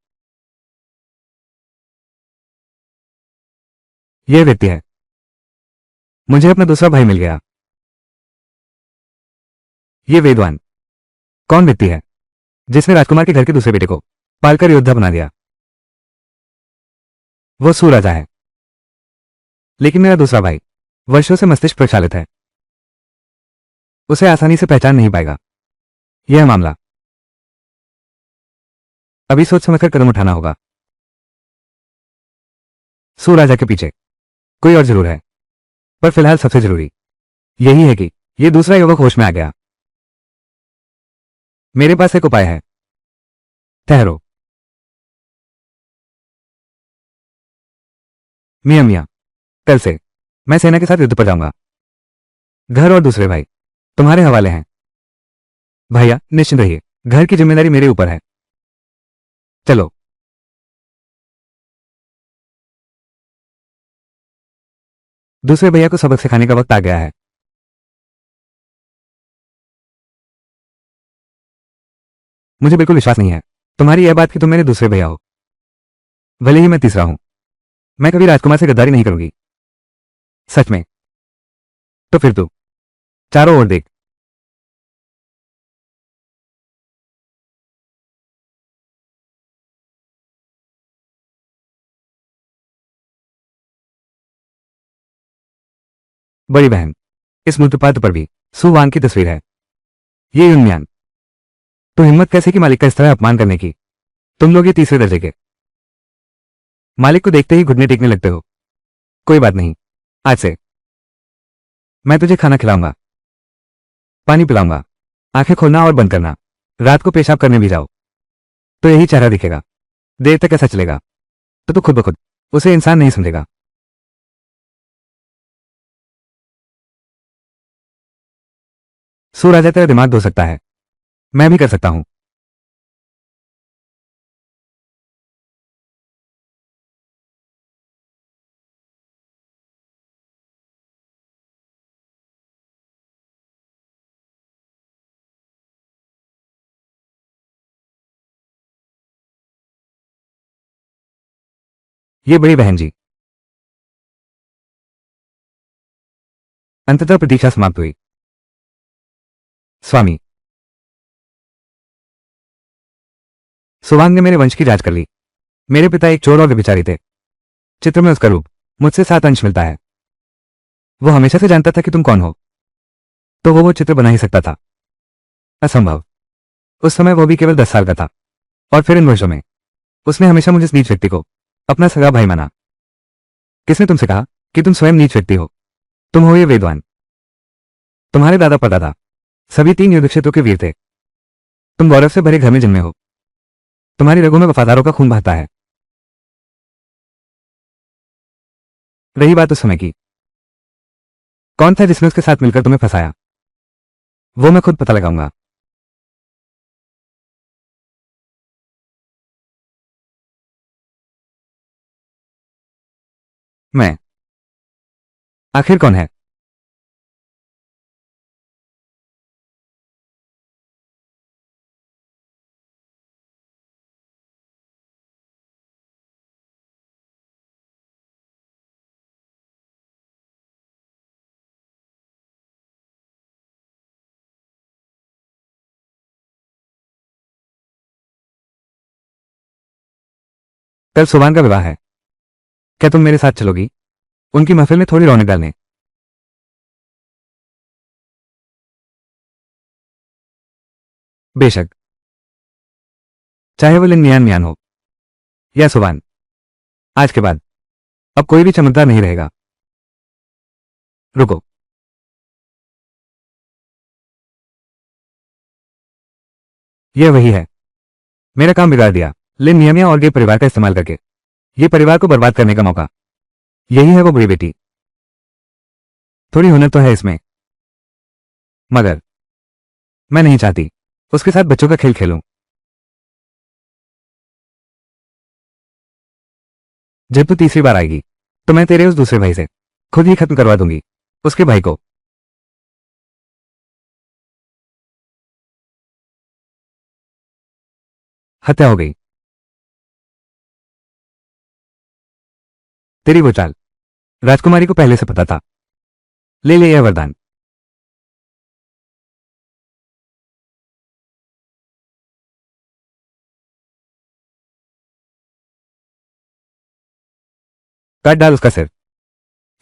यह व्यक्ति है। मुझे अपना दूसरा भाई मिल गया। ये वेदवान कौन व्यक्ति है जिसने राजकुमार के घर के दूसरे बेटे को पालकर योद्धा बना दिया? वो सू राजा है। लेकिन मेरा दूसरा भाई वर्षों से मस्तिष्क प्रक्षालित है। उसे आसानी से पहचान नहीं पाएगा। यह मामला अभी सोच समझकर कदम उठाना होगा। सू राजा के पीछे कोई और जरूर है, पर फिलहाल सबसे जरूरी यही है कि यह दूसरा युवक होश में आ गया। मेरे पास एक उपाय है। ठहरो। मियाँ मियाँ, कल से मैं सेना के साथ युद्ध पर जाऊंगा। घर और दूसरे भाई तुम्हारे हवाले हैं। भैया निश्चिंत रहिए, घर की जिम्मेदारी मेरे ऊपर है। चलो। दूसरे भैया को सबक सिखाने का वक्त आ गया है। मुझे बिल्कुल विश्वास नहीं है तुम्हारी यह बात कि तुम मेरे दूसरे भैया हो। भले ही मैं तीसरा हूं, मैं कभी राजकुमार से गद्दारी नहीं करूंगी। सच में? तो फिर तू चारों ओर देख। बड़ी बहन, इस मूत्रपात्र पर भी सुवांग की तस्वीर है। ये युनम्यान। तो हिम्मत कैसे की मालिक का इस तरह अपमान करने की? तुम लोग ये तीसरे दर्जे के मालिक को देखते ही घुटने टेकने लगते हो। कोई बात नहीं, आज से मैं तुझे खाना खिलाऊंगा, पानी पिलाऊंगा। आंखें खोलना और बंद करना। रात को पेशाब करने भी जाओ तो यही चेहरा दिखेगा। देर तक ऐसा चलेगा तो तू खुद ब खुद उसे इंसान नहीं समझेगा। सू राजा तेरा दिमाग धो सकता है, मैं भी कर सकता हूं। ये बड़ी बहन जी। अंततः प्रतीक्षा समाप्त हुई। स्वामी सुवांग ने मेरे वंश की जांच कर ली। मेरे पिता एक चोर और व्यभिचारी थे। चित्र में उसका रूप मुझसे 7 अंश मिलता है। वो हमेशा से जानता था कि तुम कौन हो, तो वो चित्र बना ही सकता था। असंभव। उस समय वो भी केवल 10 साल का था, और फिर इन वर्षों में उसने हमेशा मुझे इस नीच व्यक्ति को अपना सगा भाई माना। किसने तुमसे कहा कि तुम स्वयं नीच व्यक्ति हो? तुम हो ये वेदवान। तुम्हारे दादा परदादा सभी 3 युद्ध क्षेत्रों के वीर थे। तुम गौरव से भरे घर में जन्मे हो। तुम्हारी रगों में वफादारों का खून बहता है। रही बात उस समय की, कौन था जिसने उसके साथ मिलकर तुम्हें फंसाया, वो मैं खुद पता लगाऊंगा। मैं? आखिर कौन है? कल सुबान का विवाह है। क्या तुम मेरे साथ चलोगी उनकी महफिल में थोड़ी रौनक डालने? बेशक, चाहे वो लिन मियान मियान हो या सुबान। आज के बाद अब कोई भी चमकदार नहीं रहेगा। रुको। यह वही है। मेरा काम बिगाड़ दिया लिन मियामिया और गे परिवार का इस्तेमाल करके, ये परिवार को बर्बाद करने का मौका। यही है वो बुरी बेटी। थोड़ी हुनर तो है इसमें, मगर मैं नहीं चाहती उसके साथ बच्चों का खेल खेलूं। जब तू तीसरी बार आएगी तो मैं तेरे उस दूसरे भाई से खुद ही खत्म करवा दूंगी उसके भाई को। हत्या हो गई। तेरी वो चाल राजकुमारी को पहले से पता था। ले ले यह वरदान। काट डाल उसका सिर,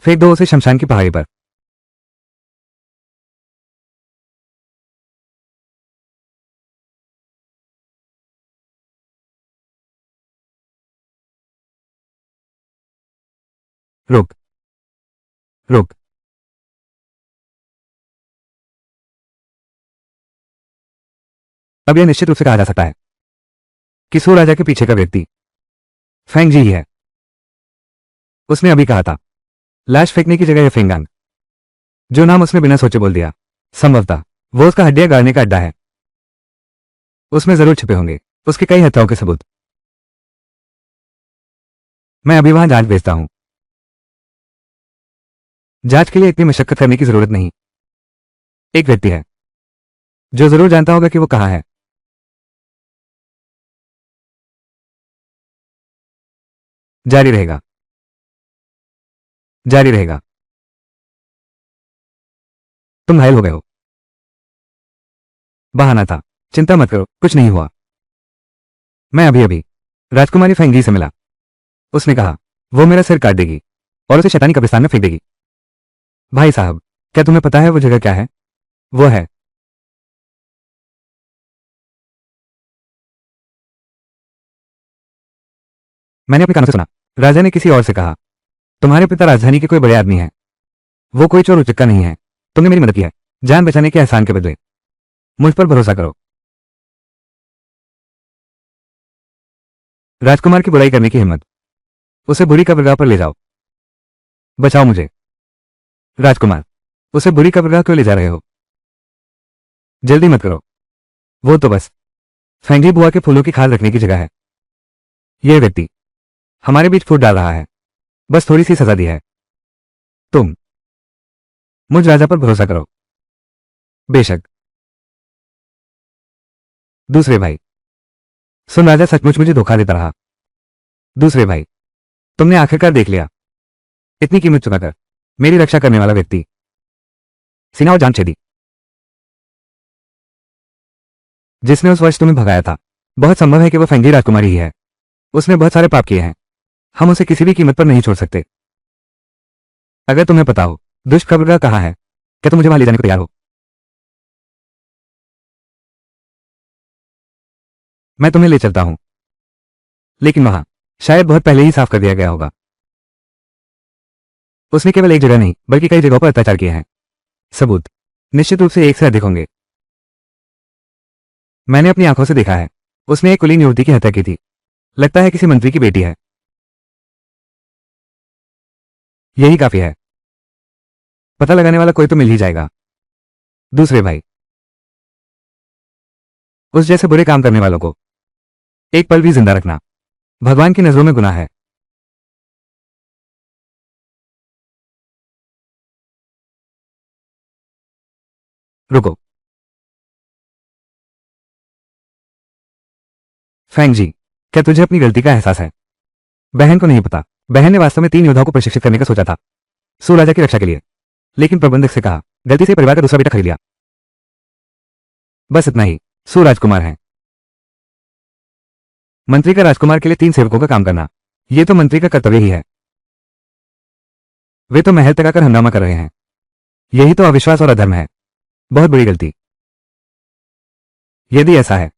फेंक दो उसे शमशान की पहाड़ी पर। रुक, रुक। अब यह निश्चित रूप से कहा जा सकता है कि सो राजा के पीछे का व्यक्ति फैंग जी ही है। उसने अभी कहा था लाश फेंकने की जगह यह फेंगांग, जो नाम उसने बिना सोचे बोल दिया। संभवतः वो उसका हड्डियां गाड़ने का अड्डा है। उसमें जरूर छिपे होंगे उसके कई हत्याओं के सबूत। मैं अभी वहां जांच भेजता हूं। जांच के लिए इतनी मशक्कत करने की जरूरत नहीं। एक व्यक्ति है जो जरूर जानता होगा कि वो कहां है। जारी रहेगा, जारी रहेगा। तुम घायल हो गए हो। बहाना था। चिंता मत करो, कुछ नहीं हुआ। मैं अभी अभी राजकुमारी फेंगी से मिला। उसने कहा वो मेरा सिर काट देगी और उसे शैतानी कब्रिस्तान में फेंक देगी। भाई साहब, क्या तुम्हें पता है वो जगह क्या है? वो है, मैंने अपने कानों से सुना, राजा ने किसी और से कहा तुम्हारे पिता राजधानी के कोई बड़े आदमी हैं। वो कोई चोर उचक्का नहीं है। तुमने मेरी मदद की है जान बचाने के एहसान के बदले। मुझ पर भरोसा करो। राजकुमार की बुराई करने की हिम्मत, उसे बुरी कब्रगाह पर ले जाओ। बचाओ मुझे। राजकुमार, उसे बुरी कब्रगाह क्यों ले जा रहे हो? जल्दी मत करो। वो तो बस फेंगी बुआ के फूलों की खाल रखने की जगह है। यह व्यक्ति हमारे बीच फूट डाल रहा है। बस थोड़ी सी सजा दी है। तुम मुझ राजा पर भरोसा करो। बेशक। दूसरे भाई, सुन राजा सचमुच मुझे धोखा देता रहा। दूसरे भाई, तुमने आखिरकार देख लिया। इतनी कीमत चुकाकर मेरी रक्षा करने वाला व्यक्ति सीना और जान छेदी। जिसने उस वर्ष तुम्हें भगाया था, बहुत संभव है कि वह फेंगी राजकुमारी ही है। उसने बहुत सारे पाप किए हैं। हम उसे किसी भी कीमत पर नहीं छोड़ सकते। अगर तुम्हें पता हो दुष्ट खबरदार कहाँ है, क्या तुम मुझे वहां ले जाने को तैयार हो? मैं तुम्हें ले चलता हूं, लेकिन वहां शायद बहुत पहले ही साफ कर दिया गया होगा। उसने केवल एक जगह नहीं बल्कि कई जगहों पर अत्याचार किए हैं। सबूत निश्चित रूप से एक से अधिक होंगे। मैंने अपनी आंखों से देखा है। उसने एक कुलीन युवती की हत्या की थी। लगता है किसी मंत्री की बेटी है। यही काफी है। पता लगाने वाला कोई तो मिल ही जाएगा। दूसरे भाई, उस जैसे बुरे काम करने वालों को एक पल भी जिंदा रखना भगवान की नजरों में गुनाह है। रुको, फैंग जी, क्या तुझे अपनी गलती का एहसास है? बहन को नहीं पता। बहन ने वास्तव में 3 योद्धाओं को प्रशिक्षित करने का सोचा था, सूराजा की रक्षा के लिए, लेकिन प्रबंधक से कहा गलती से परिवार का दूसरा बेटा खरीद लिया। बस इतना ही। सूराजकुमार हैं। मंत्री का राजकुमार के लिए 3 सेवकों का काम करना, यह तो मंत्री का कर्तव्य ही है। वे तो महल तक आकर हंगामा कर रहे हैं। यही तो अविश्वास और अधर्म है। बहुत बुरी गलती। यदि ऐसा है,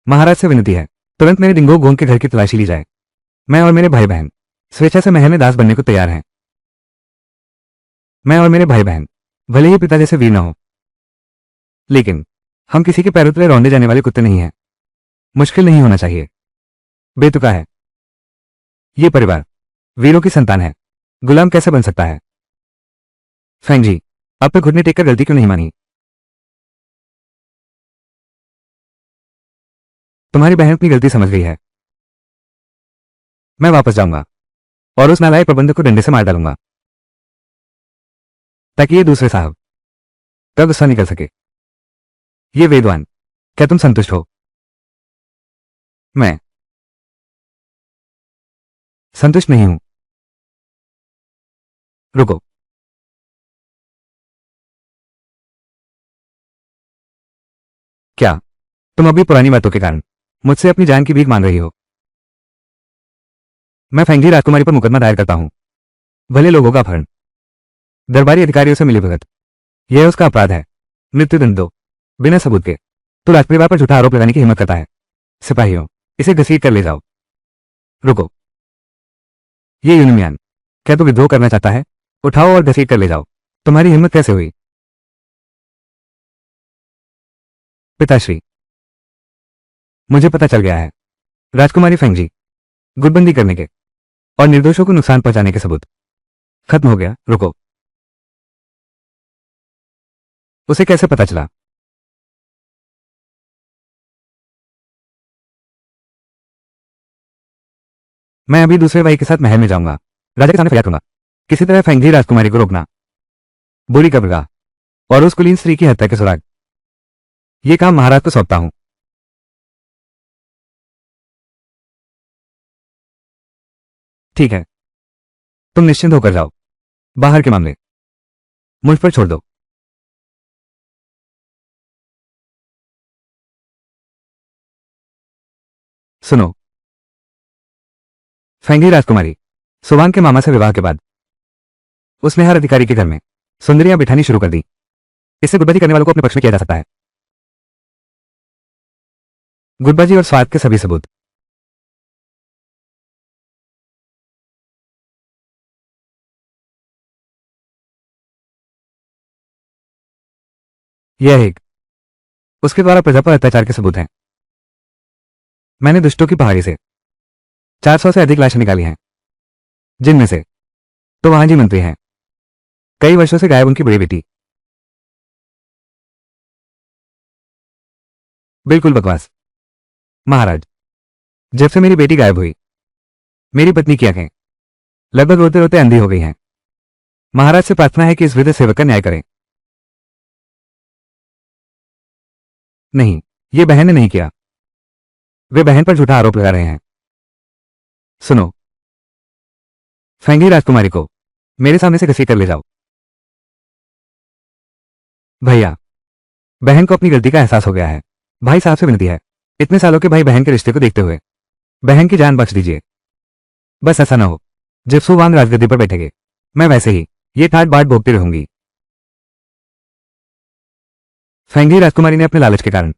महाराज से विनती है, तुरंत मेरे डिंगो गोंग के घर की तलाशी ली जाए। मैं और मेरे भाई बहन स्वेच्छा से महल में दास बनने को तैयार हैं। मैं और मेरे भाई बहन भले ही पिता जैसे वीर न हो, लेकिन हम किसी के पैरों तले रौंदे जाने वाले कुत्ते नहीं हैं। मुश्किल नहीं होना चाहिए। बेतुका है। ये परिवार वीरों की संतान है। गुलाम कैसे बन सकता है? फैंग जी, अब तक घुटने टेककर गलती क्यों नहीं मानी? तुम्हारी बहन अपनी गलती समझ गई है। मैं वापस जाऊंगा और उस नालायक प्रबंधक को डंडे से मार डालूंगा, ताकि ये दूसरे साहब का गुस्सा निकल सके। ये वेदवान, क्या तुम संतुष्ट हो? मैं संतुष्ट नहीं हूं। रुको, क्या तुम अभी पुरानी बातों के कारण मुझसे अपनी जान की भीख मांग रही हो? मैं फेंगली राजकुमारी पर मुकदमा दायर करता हूं। भले लोगों का अपहरण, दरबारी अधिकारियों से मिलीभगत, यह उसका अपराध है। मृत्युदंड दो, बिना सबूत के। तो राजपरिवार पर झूठा आरोप लगाने की हिम्मत करता है। सिपाहियों, इसे घसीट कर ले जाओ। रुको, ये यूनिमियान, क्या तू विद्रोह करना चाहता है? उठाओ और घसीट कर ले जाओ। तुम्हारी हिम्मत कैसे हुई? पिताश्री, मुझे पता चल गया है। राजकुमारी फेंगजी गुटबंदी करने के और निर्दोषों को नुकसान पहुंचाने के सबूत खत्म हो गया। रुको, उसे कैसे पता चला? मैं अभी दूसरे भाई के साथ महल में जाऊंगा। राजा के सामने फरियाद करूंगा। किसी तरह फेंगजी राजकुमारी को रोकना, बुरी कब्रगाह और उस कुलीन स्त्री की हत्या के सुराग, ये काम महाराज को सौंपता हूं। ठीक है, तुम निश्चिंत होकर जाओ। बाहर के मामले मुझ पर छोड़ दो। सुनो, फेंगी राजकुमारी सुवांग के मामा से विवाह के बाद उसने हर अधिकारी के घर में सुंदरियां बिठानी शुरू कर दी। इससे गुटबाजी करने वालों को अपने पक्ष में किया जा सकता है। गुटबाजी और स्वार्थ के सभी सबूत। यह एक उसके द्वारा प्रजा पर अत्याचार के सबूत हैं। मैंने दुष्टों की पहाड़ी से 400 से अधिक लाशें निकाली हैं, जिनमें से तो वहां जी मंत्री हैं। कई वर्षों से गायब उनकी बड़ी बेटी। बिल्कुल बकवास। महाराज, जब से मेरी बेटी गायब हुई, मेरी पत्नी की आंखें लगभग रोते रोते अंधी हो गई हैं। महाराज से प्रार्थना है कि इस वृद्ध सेवक का न्याय करें। नहीं, ये बहन ने नहीं किया। वे बहन पर झूठा आरोप लगा रहे हैं। सुनो, फेंगी राजकुमारी को मेरे सामने से घसीट कर ले जाओ। भैया, बहन को अपनी गलती का एहसास हो गया है। भाई साहब से विनती है, इतने सालों के भाई बहन के रिश्ते को देखते हुए बहन की जान बख्श दीजिए। बस ऐसा ना हो जब सुवांग राजगद्दी पर बैठेंगे, मैं वैसे ही ये ठाट बाट भोगती रहूंगी। फेंगी राजकुमारी ने अपने लालच के कारण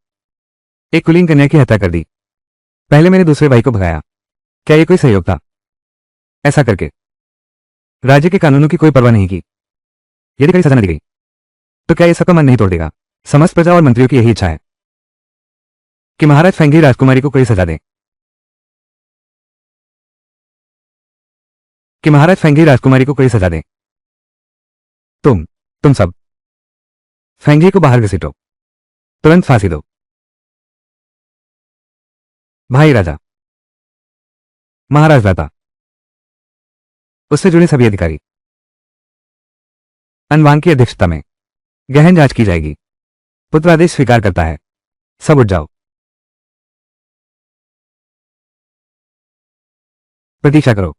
एक कुलीन कन्या की हत्या कर दी। पहले मैंने दूसरे भाई को भगाया। क्या ये कोई सहयोग था? ऐसा करके राज्य के कानूनों की कोई परवाह नहीं की। यदि कड़ी सजा न दी गई तो क्या ये सबका मन नहीं तोड़ देगा? समस्त प्रजा और मंत्रियों की यही इच्छा है कि महाराज फेंगी राजकुमारी को कोई सजा दें, कि महाराज फेंगी राजकुमारी को कोई सजा दें। तुम सब फेंगी को बाहर घसीटो, तुरंत फांसी दो। भाई राजा, महाराज दाता, उससे जुड़े सभी अधिकारी, अनवांग की अध्यक्षता में गहन जांच की जाएगी। पुत्र आदेश स्वीकार करता है। सब उठ जाओ। प्रतीक्षा करो।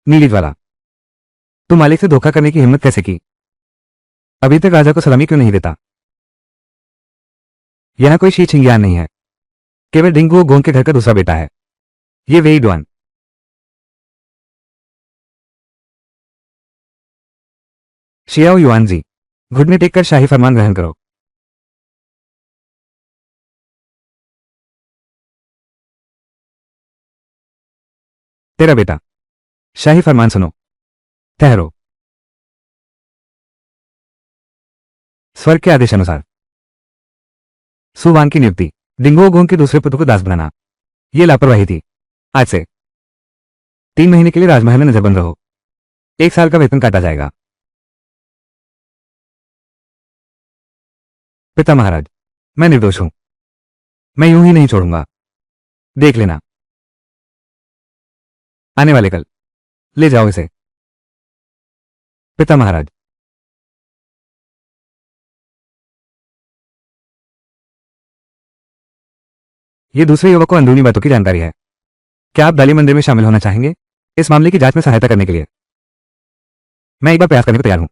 नीली ज्वाला, तुम मालिक से धोखा करने की हिम्मत कैसे की? अभी तक राजा को सलामी क्यों नहीं देता? यहां कोई शी छिंगियान नहीं है, केवल डिंगुओ गोंग के घर का दूसरा बेटा है। ये वेई डुआन। शियाओ युआन जी, घुटने टेक कर शाही फरमान ग्रहण करो। तेरा बेटा। शाही फरमान सुनो। ठहरो। स्वर्ग के आदेश अनुसार सुवांग की नियुक्ति, डिंगुओ गोंग के दूसरे पुत्र को दास बनाना, यह लापरवाही थी। आज से 3 महीने के लिए राजमहल में नजरबंद रहो। 1 साल का वेतन काटा जाएगा। पिता महाराज, मैं निर्दोष हूं। मैं यूं ही नहीं छोड़ूंगा। देख लेना। आने वाले कल ले जाओ इसे। पिता महाराज, ये दूसरे युवक को अंदरूनी बातों की जानकारी है। क्या आप दाली मंदिर में शामिल होना चाहेंगे इस मामले की जांच में सहायता करने के लिए? मैं एक बार प्रयास करने को तैयार हूं।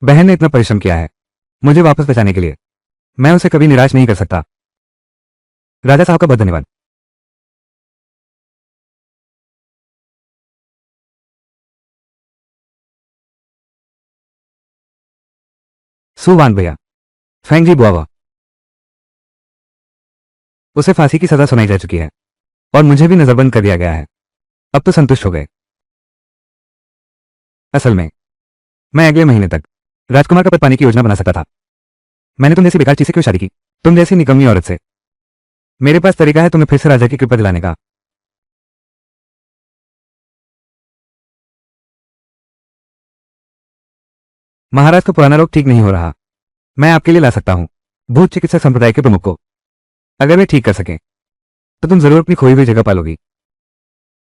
बहन ने इतना परिश्रम किया है मुझे वापस बचाने के लिए। मैं उसे कभी निराश नहीं कर सकता। राजा साहब का बहुत धन्यवाद। सुवान भैया, फेंगजी बुआवा, उसे फांसी की सजा सुनाई जा चुकी है और मुझे भी नजरबंद कर दिया गया है। अब तो संतुष्ट हो गए। असल में मैं अगले महीने तक राजकुमार का पद पाने की योजना बना सकता था। मैंने तुम जैसी बेकार चीज से क्यों शादी की? तुम जैसी निकम्मी औरत से। मेरे पास तरीका है तुम्हें फिर से राजा की कृपा दिलाने का। महाराज को पुराना रोग ठीक नहीं हो रहा। मैं आपके लिए ला सकता हूं भूत चिकित्सक संप्रदाय के प्रमुख को। अगर वे ठीक कर सकें तो तुम जरूर अपनी खोई हुई जगह पालोगी।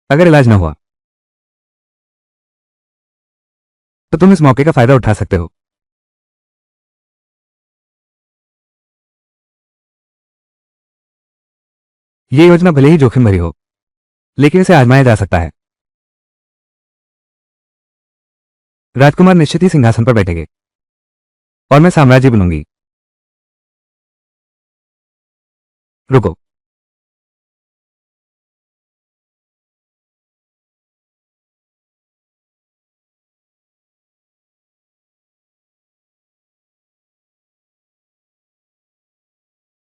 अगर इलाज न हुआ तो तुम इस मौके का फायदा उठा सकते हो। यह योजना भले ही जोखिम भरी हो लेकिन इसे आजमाया जा सकता है। राजकुमार निश्चित ही सिंहासन पर बैठेंगे और मैं साम्राज्य बनूंगी। रुको।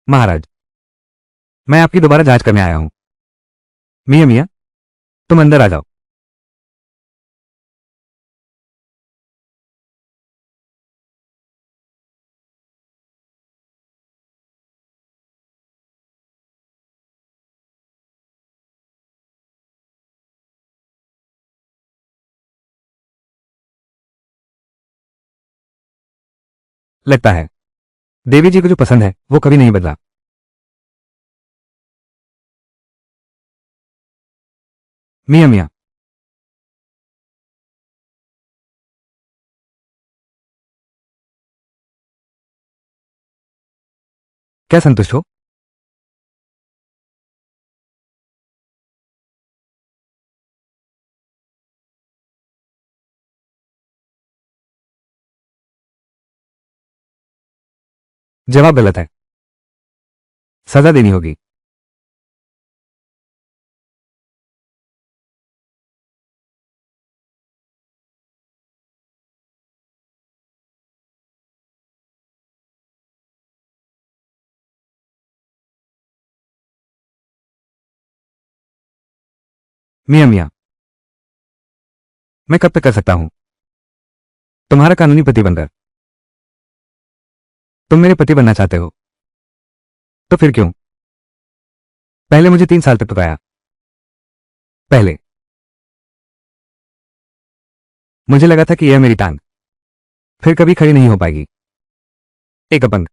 महाराज, मैं आपकी दोबारा जांच करने आया हूं। मियां मियां, तुम अंदर आ जाओ। लगता है देवी जी को जो पसंद है वो कभी नहीं बदला। मियां मियां, क्या संतुष्ट हो? जवाब गलत है। सजा देनी होगी। मियां मियां, मैं कब तक कर सकता हूं? तुम्हारा कानूनी पति बनकर। तुम मेरे पति बनना चाहते हो? तो फिर क्यों पहले मुझे 3 साल तक टुकाया? पहले मुझे लगा था कि यह मेरी टांग फिर कभी खड़ी नहीं हो पाएगी। एक अपंग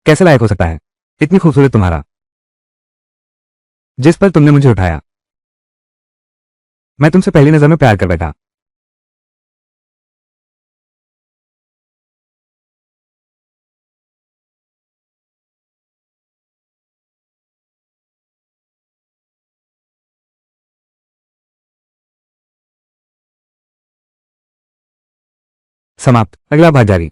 कैसे लायक हो सकता है? इतनी खूबसूरत तुम्हारा, जिस पर तुमने मुझे उठाया, मैं तुमसे पहली नजर में प्यार कर बैठा। समाप्त। अगला भाग जारी।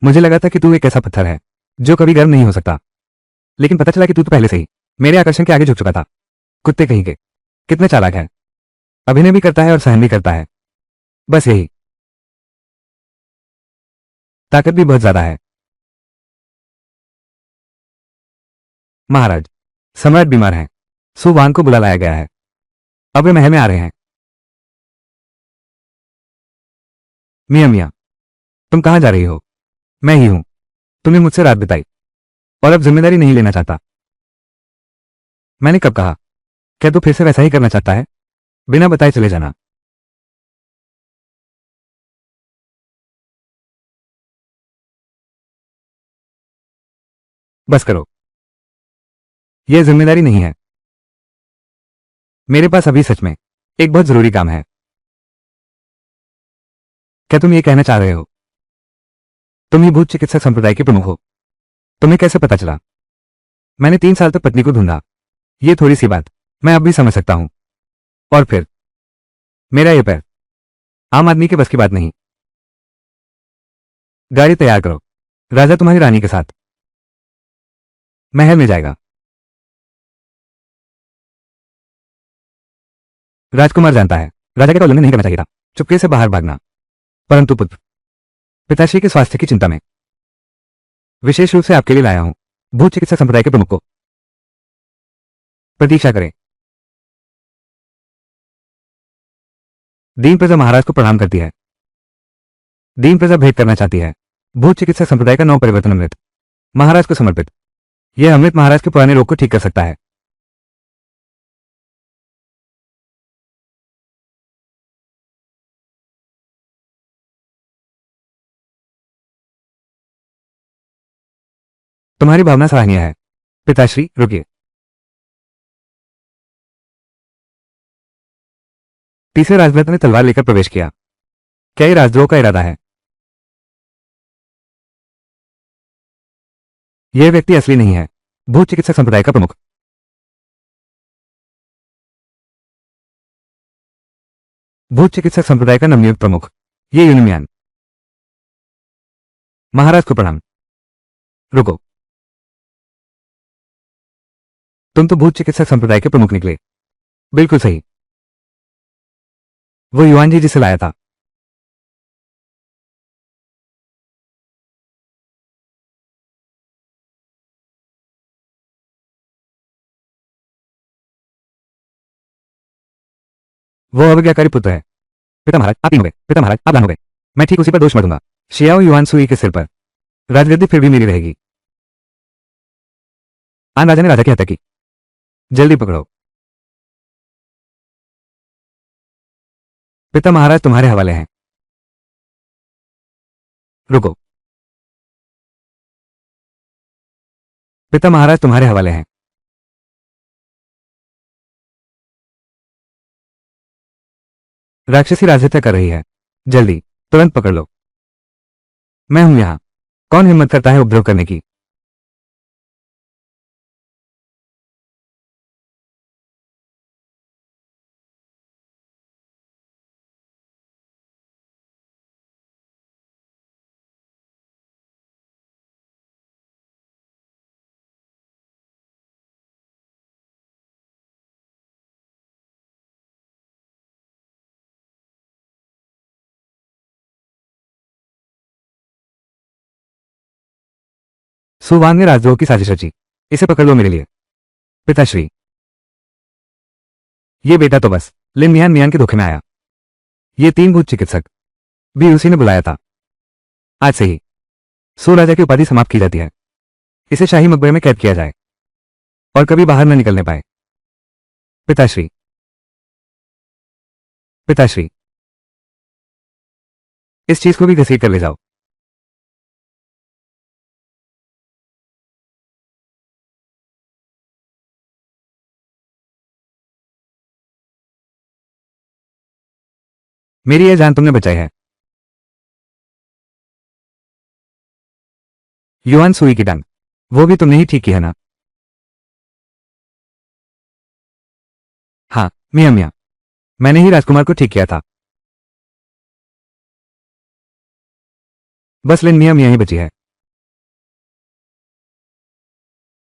मुझे लगा था कि तू एक ऐसा पत्थर है जो कभी गर्म नहीं हो सकता, लेकिन पता चला कि तू तो पहले से ही मेरे आकर्षण के आगे झुक चुका था। कुत्ते कहीं के, कितने चालाक है। अभिनय भी करता है और सहन भी करता है। बस यही, ताकत भी बहुत ज्यादा है। महाराज, सम्राट बीमार हैं। सुवांग को बुला लाया गया है। अब वे महल में आ रहे हैं। मियां मियां, तुम कहां जा रही हो? मैं ही हूं। तुमने मुझसे रात बिताई और अब जिम्मेदारी नहीं लेना चाहता। मैंने कब कहा? क्या तू फिर से वैसा ही करना चाहता है? बिना बताए चले जाना। बस करो, यह जिम्मेदारी नहीं है। मेरे पास अभी सच में एक बहुत जरूरी काम है। क्या तुम ये कहना चाह रहे हो तुम ही भूत चिकित्सक संप्रदाय के प्रमुख हो? तुम्हें कैसे पता चला? मैंने 3 साल तक पत्नी को ढूंढा। ये थोड़ी सी बात मैं अब भी समझ सकता हूं। और फिर मेरा ये पैर, आम आदमी के बस की बात नहीं। गाड़ी तैयार करो। राजा तुम्हारी रानी के साथ महल में जाएगा। राजकुमार जानता है राजा का उल्लंघन नहीं करना चाहिए था, चुपके से बाहर भागना। परंतु पुत्र पिताश्री के स्वास्थ्य की चिंता में विशेष रूप से आपके लिए लाया हूं। भूत चिकित्सक संप्रदाय के प्रमुख को प्रतीक्षा करें। दीन प्रजा महाराज को प्रणाम करती है। दीन प्रजा भेंट करना चाहती है भूत चिकित्सक संप्रदाय का नव परिवर्तन अमृत, महाराज को समर्पित। यह अमृत महाराज के पुराने रोग को ठीक कर सकता है। तुम्हारी भावना सराहनीय है। पिताश्री रुकिए। तीसरे राजदूत ने तलवार लेकर प्रवेश किया। क्या ये राजद्रोह का इरादा है? यह व्यक्ति असली नहीं है। भूत चिकित्सक संप्रदाय का प्रमुख, भूत चिकित्सक संप्रदाय का नवनियुक्त प्रमुख, ये यूनिम्यान। महाराज को प्रणाम। रुको, तुम तो भूत चिकित्सक संप्रदाय के प्रमुख निकले। बिल्कुल सही, वो युआन जी जिसे लाया था। वो अवज्ञाकारी पुत्र है। पिता महाराज आप ही हो गए। पिता महाराज आप लान हो गए। मैं ठीक उसी पर दोष मढ़ूंगा। शियाओ युआन सुई के सिर पर राजगद्दी फिर भी मेरी रहेगी। आन राजा ने राजा की हत्या की। जल्दी पकड़ो। पिता महाराज तुम्हारे हवाले हैं। रुको, पिता महाराज तुम्हारे हवाले हैं। राक्षसी राजहत्या कर रही है। जल्दी, तुरंत पकड़ लो। मैं हूं यहां। कौन हिम्मत करता है उपद्रव करने की? सुवान ने राजद्रोह की साजिश रची। इसे पकड़ लो मेरे लिए। पिताश्री, ये बेटा तो बस लिन मियान मियान के धोखे में आया। ये तीन भूत चिकित्सक भी उसी ने बुलाया था। आज से ही सो राजा की उपाधि समाप्त की जाती है। इसे शाही मकबरे में कैद किया जाए और कभी बाहर न निकलने पाए। पिताश्री, पिताश्री, इस चीज को भी घसीट कर ले जाओ। मेरी यह जान तुमने बचाई है। युआन सुई की टांग, वो भी तुमने ही ठीक की है ना? हाँ, मियां मियां, मैंने ही राजकुमार को ठीक किया था। बस लिन मियां मियां ही बची है।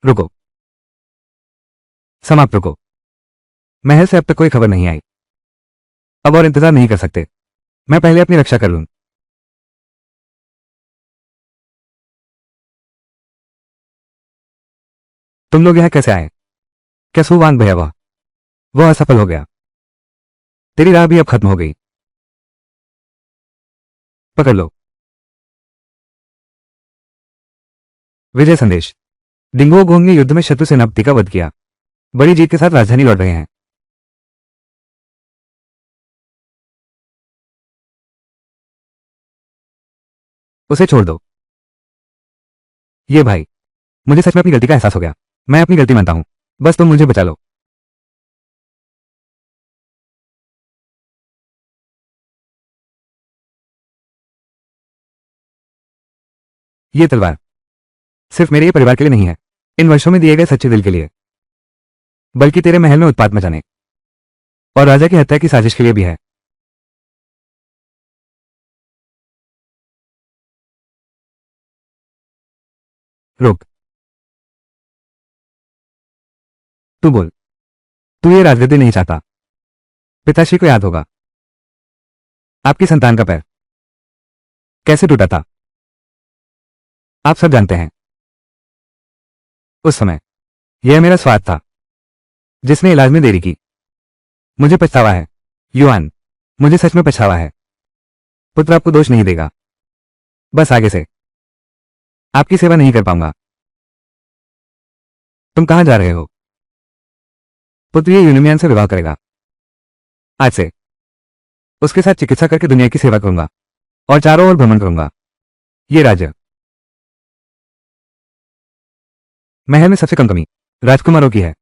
रुको, समाप्त रुको। महल से अब तक कोई खबर नहीं आई। अब और इंतजार नहीं कर सकते। मैं पहले अपनी रक्षा कर लूं। तुम लोग यहां कैसे आए? क्या सुवान भैया वह असफल हो गया? तेरी राह भी अब खत्म हो गई। पकड़ लो। विजय संदेश। डिंगो गोंग ने युद्ध में शत्रु सेनापति का वध किया। बड़ी जीत के साथ राजधानी लौट रहे हैं। उसे छोड़ दो। ये भाई, मुझे सच में अपनी गलती का एहसास हो गया। मैं अपनी गलती मानता हूं। बस तुम मुझे बचा लो। ये तलवार सिर्फ मेरे ही परिवार के लिए नहीं है, इन वर्षों में दिए गए सच्चे दिल के लिए, बल्कि तेरे महल में उत्पात मचाने और राजा की हत्या की साजिश के लिए भी है। रुक, तू बोल। तू ये राजगद्दी नहीं चाहता। पिताश्री को याद होगा आपकी संतान का पैर कैसे टूटा था। आप सब जानते हैं। उस समय यह मेरा स्वार्थ था जिसने इलाज में देरी की। मुझे पछतावा है युआन, मुझे सच में पछतावा है। पुत्र आपको दोष नहीं देगा। बस आगे से आपकी सेवा नहीं कर पाऊंगा। तुम कहां जा रहे हो? पुत्र ये यूनिमियन से विवाह करेगा। आज से उसके साथ चिकित्सा करके दुनिया की सेवा करूंगा और चारों ओर भ्रमण करूंगा। ये राज्य महल में सबसे कम कमी राजकुमारों की है।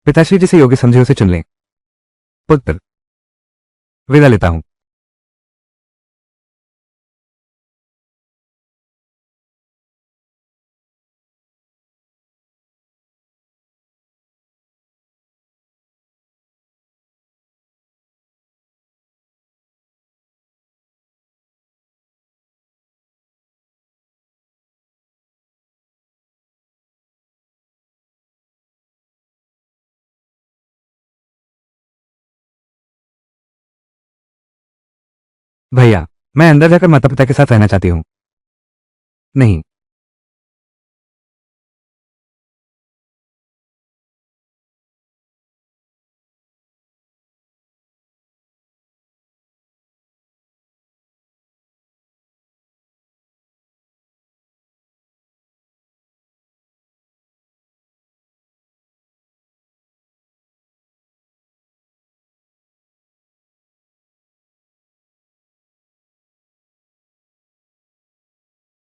पिताश्री जिसे योग्य समझे उसे चुन लें। पुत्र, विदा लेता हूं। भैया, मैं अंदर जाकर माता पिता के साथ रहना चाहती हूं। नहीं,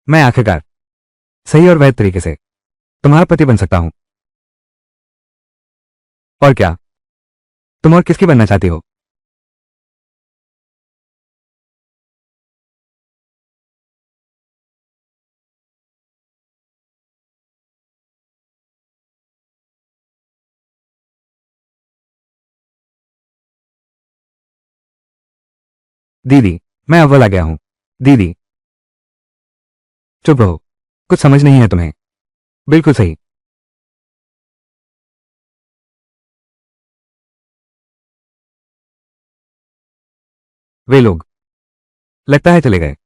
मैं आखिरकार सही और वैध तरीके से तुम्हारा पति बन सकता हूं। और क्या, तुम और किसकी बनना चाहती हो? दीदी, मैं अव्वल आ गया हूं। दीदी, चुप रहो। कुछ समझ नहीं है तुम्हें। बिल्कुल सही। वे लोग लगता है चले गए।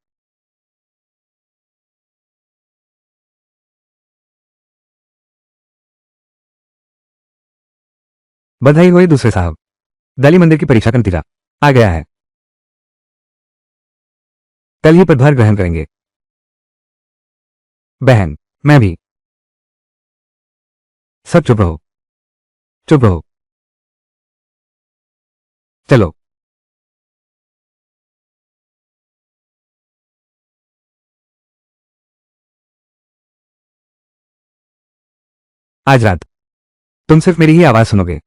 बधाई हो दूसरे साहब। दली मंदिर की परीक्षा का नतीजा आ गया है। कल ही पदभार ग्रहण करेंगे। बहन, मैं भी। सब चुप रहो। चुप रहो। चलो। आज रात तुम सिर्फ मेरी ही आवाज सुनोगे।